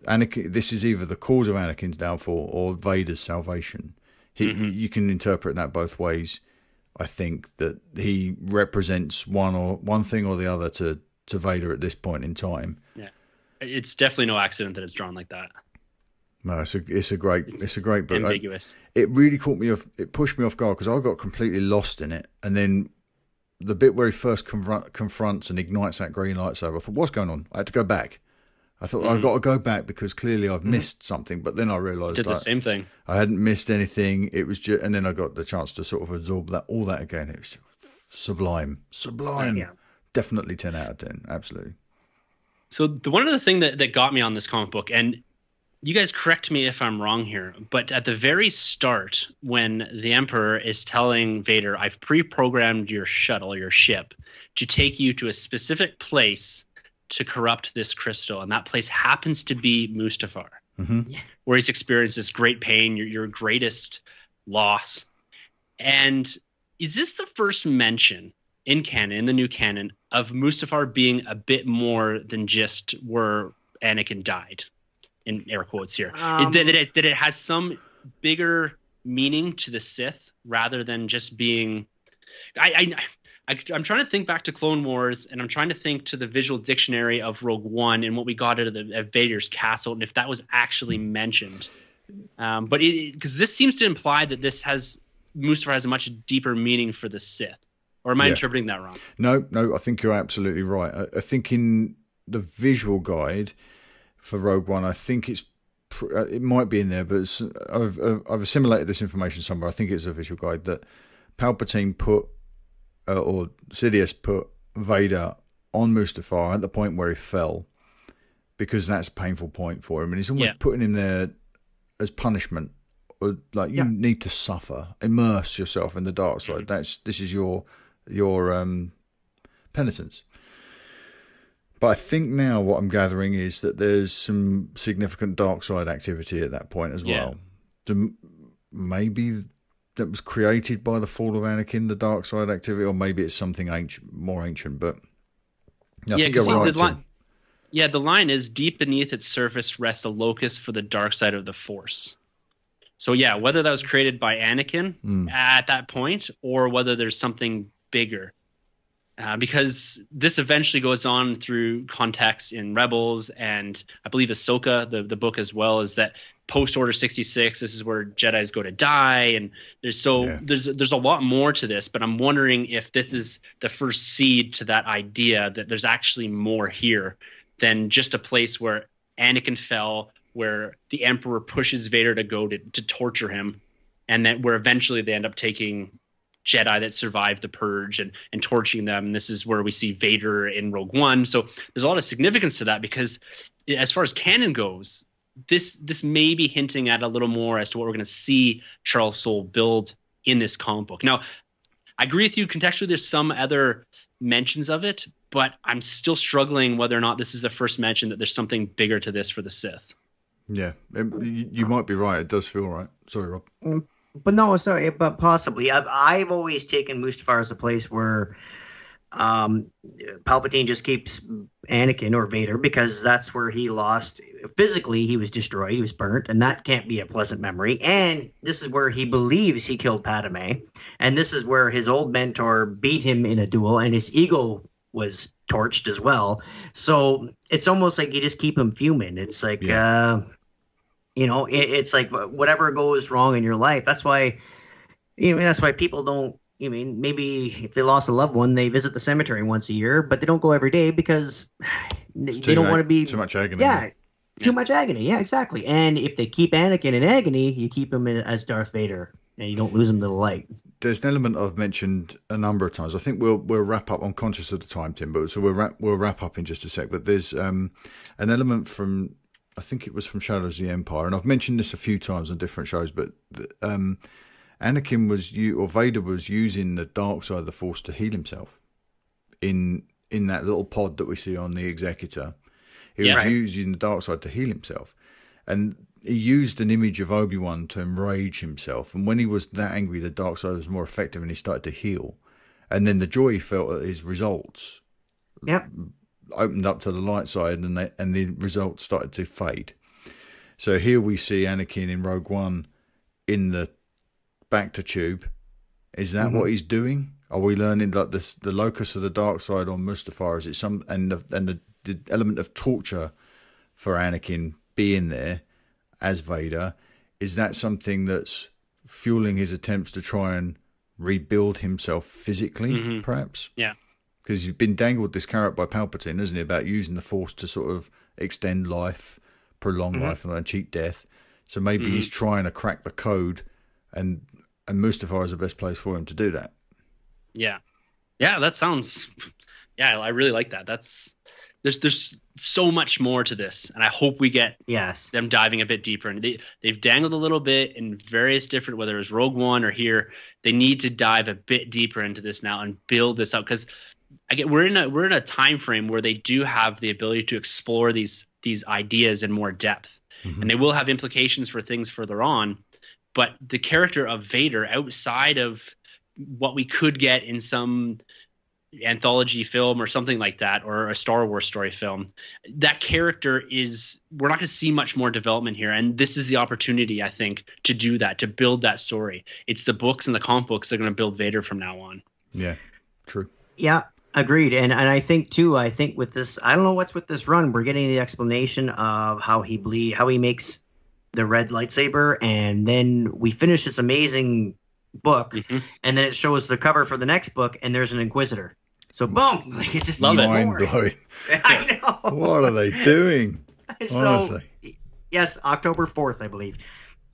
S1: this is either the cause of Anakin's downfall or Vader's salvation. You can interpret that both ways. I think that he represents one thing or the other to Vader at this point in time.
S3: Yeah, it's definitely no accident that it's drawn like that.
S1: No, it's a great book.
S3: Ambiguous.
S1: It really caught me off. It pushed me off guard because I got completely lost in it, and then the bit where he first confronts and ignites that green lightsaber, I thought, what's going on? I had to go back. I thought, I've got to go back because clearly I've missed something. But then I realised
S3: did the same thing.
S1: I hadn't missed anything. It was just, and then I got the chance to sort of absorb all that again. It was sublime. Yeah. Definitely 10 out of 10. Absolutely.
S3: So the one other thing that got me on this comic book, and you guys correct me if I'm wrong here, but at the very start, when the Emperor is telling Vader, I've pre-programmed your shuttle, your ship, to take you to a specific place to corrupt this crystal, and that place happens to be Mustafar, where he's experienced this great pain, your greatest loss. And is this the first mention in canon, in the new canon, of Mustafar being a bit more than just where Anakin died, in air quotes here? That it has some bigger meaning to the Sith rather than just being... I'm trying to think back to Clone Wars, and I'm trying to think to the visual dictionary of Rogue One and what we got out of Vader's castle, and if that was actually mentioned. But because this seems to imply that Mustafar has a much deeper meaning for the Sith. Or am I interpreting that wrong?
S1: No, I think you're absolutely right. I think in the visual guide for Rogue One, I think it might be in there, but I've assimilated this information somewhere. I think it's a visual guide that Palpatine put, or Sidious put Vader on Mustafar at the point where he fell, because that's a painful point for him, and he's almost putting him there as punishment, or like you need to suffer, immerse yourself in the dark side. This is your penitence. But I think now what I'm gathering is that there's some significant dark side activity at that point as well. Maybe that was created by the fall of Anakin, the dark side activity, or maybe it's something more ancient. But I think you're right.
S3: The line is, deep beneath its surface rests a locus for the dark side of the Force. So whether that was created by Anakin at that point, or whether there's something bigger. Because this eventually goes on through context in Rebels, and I believe Ahsoka, the book as well, is that post Order 66, this is where Jedis go to die, and there's a lot more to this. But I'm wondering if this is the first seed to that idea that there's actually more here than just a place where Anakin fell, where the Emperor pushes Vader to go to torture him, and then where eventually they end up taking Jedi that survived the Purge and torching them. And this is where we see Vader in Rogue One. So there's a lot of significance to that, because as far as canon goes, this may be hinting at a little more as to what we're going to see Charles Soule build in this comic book. Now, I agree with you contextually. There's some other mentions of it, but I'm still struggling whether or not this is the first mention that there's something bigger to this for the Sith.
S1: Yeah, you might be right. It does feel right. Sorry, Rob.
S2: But no, sorry, but possibly. I've always taken Mustafar as a place where Palpatine just keeps Anakin or Vader, because that's where he lost. Physically, he was destroyed. He was burnt, and that can't be a pleasant memory. And this is where he believes he killed Padme. And this is where his old mentor beat him in a duel, and his ego was torched as well. So it's almost like you just keep him fuming. It's like... it's like whatever goes wrong in your life. That's why, that's why people don't. Maybe if they lost a loved one, they visit the cemetery once a year, but they don't go every day because they don't want to be
S1: too much agony.
S2: Yeah, too much agony. Yeah, exactly. And if they keep Anakin in agony, you keep him as Darth Vader, and you don't lose him to the light.
S1: There's an element I've mentioned a number of times. I think we'll wrap up. I'm conscious of the time, Tim, but so we'll wrap up in just a sec. But there's an element from. I think it was from Shadows of the Empire, and I've mentioned this a few times on different shows, but Vader was using the dark side of the Force to heal himself in that little pod that we see on the Executor. He was using the dark side to heal himself, and he used an image of Obi-Wan to enrage himself, and when he was that angry, the dark side was more effective and he started to heal, and then the joy he felt at his results opened up to the light side, and the results started to fade. So here we see Anakin in Rogue One in the Bacta tube. Is that what he's doing? Are we learning that the locus of the dark side on Mustafar, is it some and the element of torture for Anakin being there as Vader? Is that something that's fueling his attempts to try and rebuild himself physically, perhaps?
S3: Yeah.
S1: Because he's been dangled this carrot by Palpatine, isn't he, about using the Force to sort of extend life, prolong life, and cheat death. So maybe he's trying to crack the code, and Mustafar is the best place for him to do that. Yeah,
S3: that sounds. Yeah, I really like that. There's so much more to this, and I hope we get them diving a bit deeper. And they've dangled a little bit in various different, whether it's Rogue One or here. They need to dive a bit deeper into this now and build this up, because again, we're in a time frame where they do have the ability to explore these ideas in more depth, and they will have implications for things further on. But the character of Vader, outside of what we could get in some anthology film or something like that, or a Star Wars story film, that character we're not going to see much more development here, and this is the opportunity, I think, to do that, to build that story. It's the books and the comic books that are going to build Vader from now on.
S1: Yeah, true.
S2: Yeah, agreed. And I think too, with this, I don't know what's with this run, we're getting the explanation of how he makes the red lightsaber, and then we finish this amazing book, and then it shows the cover for the next book, and there's an Inquisitor. So boom, like it just
S1: mind blowing.
S2: I know.
S1: What are they doing? Honestly.
S2: Yes, October 4th, I believe.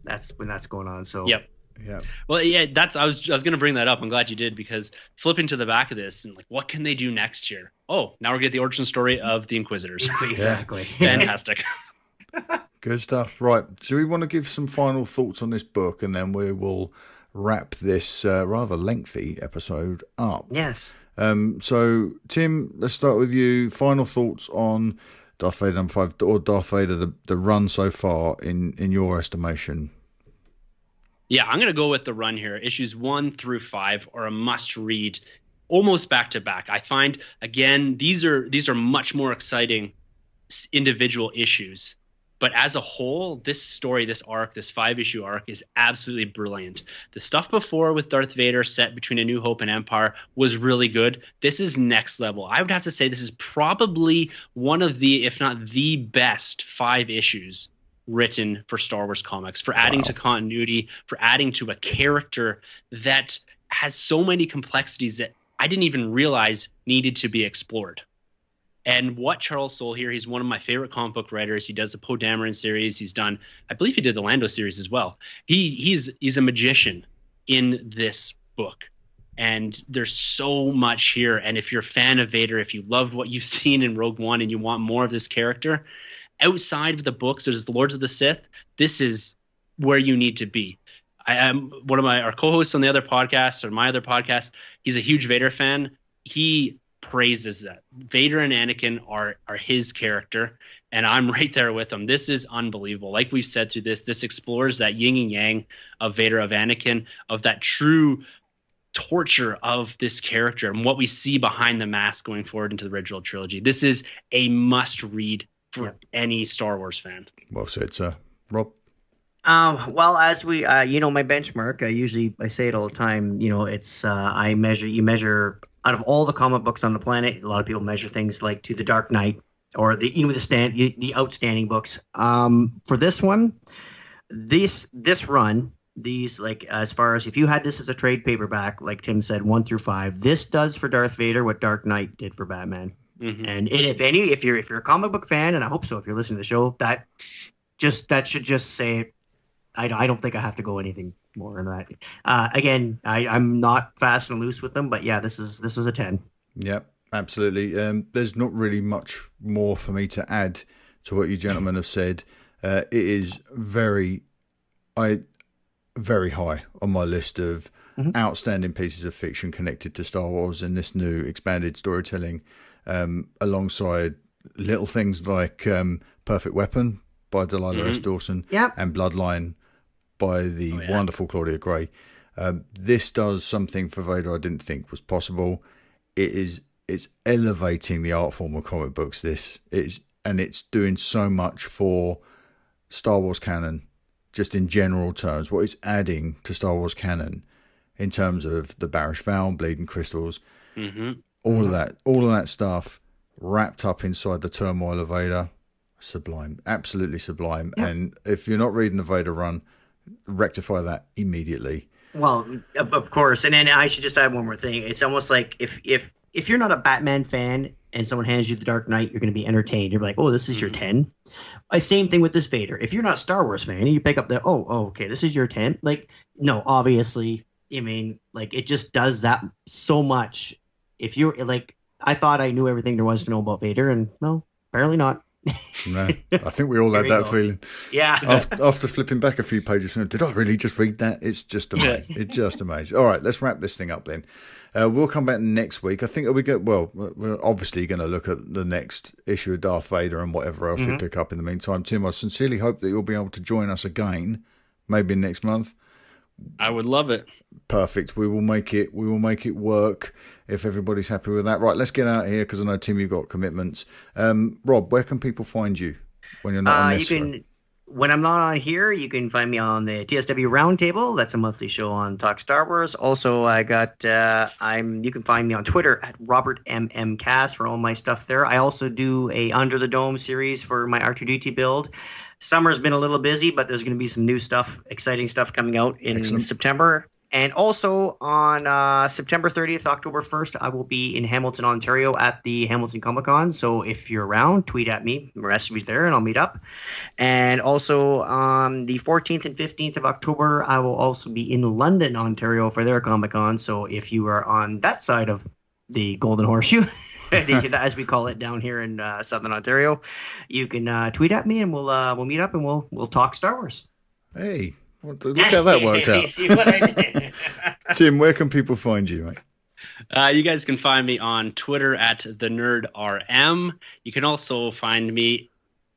S2: That's when that's going on. So
S3: yep.
S1: Yeah.
S3: Well, yeah, I was going to bring that up. I'm glad you did, because flipping to the back of this and like, what can they do next year? Oh, now we're getting the origin story of the Inquisitors.
S2: Exactly.
S3: Fantastic.
S1: Good stuff. Right. Do we want to give some final thoughts on this book, and then we will wrap this rather lengthy episode up?
S2: Yes.
S1: So, Tim, let's start with you. Final thoughts on Darth Vader number 5, or Darth Vader, the run so far, in your estimation?
S3: Yeah, I'm going to go with the run here. Issues 1 through 5 are a must-read, almost back-to-back. I find, again, these are much more exciting individual issues. But as a whole, this story, this arc, this 5-issue arc is absolutely brilliant. The stuff before with Darth Vader set between A New Hope and Empire was really good. This is next level. I would have to say this is probably one of the, if not the best 5 issues written for Star Wars comics, for adding to continuity, for adding to a character that has so many complexities that I didn't even realize needed to be explored. And what Charles Soule here, he's one of my favorite comic book writers. He does the Poe Dameron series. He's done, I believe he did the Lando series as well. He's a magician in this book. And there's so much here. And if you're a fan of Vader, if you loved what you've seen in Rogue One and you want more of this character, outside of the books, there's the Lords of the Sith. This is where you need to be. I am one of our co-hosts on the other podcast, or my other podcast. He's a huge Vader fan. He praises that Vader and Anakin are his character, and I'm right there with him. This is unbelievable. Like we've said through this explores that yin and yang of Vader, of Anakin, of that true torture of this character and what we see behind the mask going forward into the original trilogy. This is a must read for any Star Wars fan.
S1: Well said, sir. Rob?
S2: Well, as we, my benchmark, I say it all the time, it's, you measure out of all the comic books on the planet. A lot of people measure things like to the Dark Knight or the outstanding books. For this one, this run, these, like, as far as if you had this as a trade paperback, like Tim said, 1 through 5, this does for Darth Vader what Dark Knight did for Batman. Mm-hmm. And if you're a comic book fan, and I hope so, if you're listening to the show, that should just say, I don't think I have to go anything more than that. Again, I'm not fast and loose with them, but yeah, this was a 10.
S1: Yep, absolutely. There's not really much more for me to add to what you gentlemen have said. It is very high on my list of outstanding pieces of fiction connected to Star Wars and this new expanded storytelling, alongside little things like Perfect Weapon by Delilah S. Dawson and Bloodline by the wonderful Claudia Gray. This does something for Vader I didn't think was possible. It's elevating the art form of comic books. It's doing so much for Star Wars canon, just in general terms. What it's adding to Star Wars canon in terms of the Barish Vow, Bleeding Crystals, all of that stuff wrapped up inside the turmoil of Vader. Sublime, absolutely sublime. Yeah. And if you're not reading the Vader run, rectify that immediately.
S2: Well, of course. And then I should just add one more thing. It's almost like if you're not a Batman fan and someone hands you the Dark Knight, you're going to be entertained. You're like, oh, this is your 10. Same thing with this Vader. If you're not a Star Wars fan and you pick up okay, this is your 10. Like, no, obviously, I mean, like, it just does that so much. If you're like, I thought I knew everything there was to know about Vader, and no, apparently not.
S1: No, I think we all had that feeling.
S2: Yeah.
S1: After flipping back a few pages, did I really just read that? It's just amazing. It's just amazing. All right, let's wrap this thing up then. We'll come back next week. I think we're obviously going to look at the next issue of Darth Vader and whatever else we pick up in the meantime. Tim, I sincerely hope that you'll be able to join us again, maybe next month.
S3: I would love it.
S1: Perfect. We will make it work if everybody's happy with that. Right, let's get out of here because I know, Tim, you've got commitments. Rob, where can people find you when you're not on this?
S2: When I'm not on here, you can find me on the TSW Roundtable. That's a monthly show on Talk Star Wars. Also, you can find me on Twitter at RobertMMCast for all my stuff there. I also do a Under the Dome series for my R2-D2 build. Summer's been a little busy, but there's going to be some new stuff, exciting stuff coming out in September. And also on September 30th, October 1st, I will be in Hamilton, Ontario at the Hamilton Comic Con. So if you're around, tweet at me. The rest of me's there, and I'll meet up. And also on the 14th and 15th of October, I will also be in London, Ontario for their Comic Con. So if you are on that side of the Golden Horseshoe, as we call it down here in Southern Ontario, you can tweet at me, and we'll meet up and we'll talk Star Wars.
S1: Hey. Look how that worked out.
S2: See what I did?
S1: Tim, where can people find you, mate?
S3: You guys can find me on Twitter at TheNerdRM. You can also find me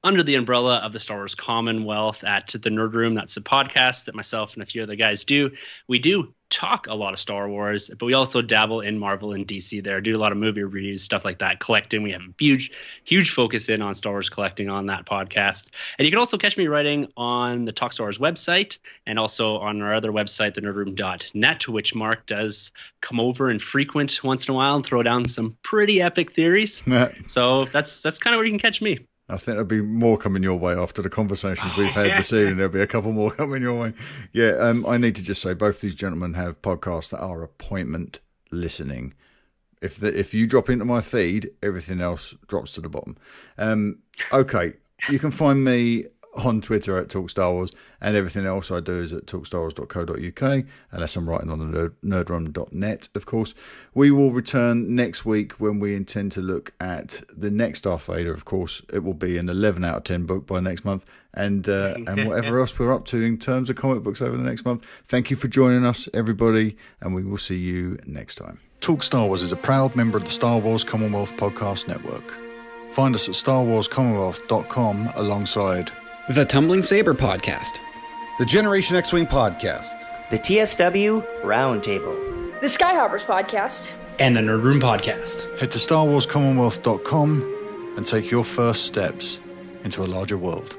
S3: under the umbrella of the Star Wars Commonwealth at The Nerd Room. That's the podcast that myself and a few other guys do. We do talk a lot of Star Wars, but we also dabble in Marvel and DC there, do a lot of movie reviews, stuff like that, collecting. We have a huge focus in on Star Wars collecting on that podcast. And you can also catch me writing on the Talk Star Wars website and also on our other website, thenerdroom.net, which Mark does come over and frequent once in a while and throw down some pretty epic theories. So that's kind of where you can catch me.
S1: I think there'll be more coming your way after the conversations we've had this evening. There'll be a couple more coming your way. Yeah, I need to just say both these gentlemen have podcasts that are appointment listening. If you drop into my feed, everything else drops to the bottom. Okay, you can find me on Twitter at Talk Star Wars, and everything else I do is at talkstarwars.co.uk, unless I'm writing on the nerdrum.net, of course. We will return next week when we intend to look at the next Darth Vader, of course. It will be an 11 out of 10 book by next month, and whatever else we're up to in terms of comic books over the next month. Thank you for joining us, everybody, and we will see you next time. Talk Star Wars is a proud member of the Star Wars Commonwealth Podcast Network. Find us at StarWarsCommonwealth.com alongside
S4: The Tumbling Saber Podcast,
S5: the Generation X-Wing Podcast,
S6: the TSW Roundtable,
S7: the Skyhoppers Podcast,
S4: and the Nerd Room Podcast.
S1: Head to StarWarsCommonwealth.com and take your first steps into a larger world.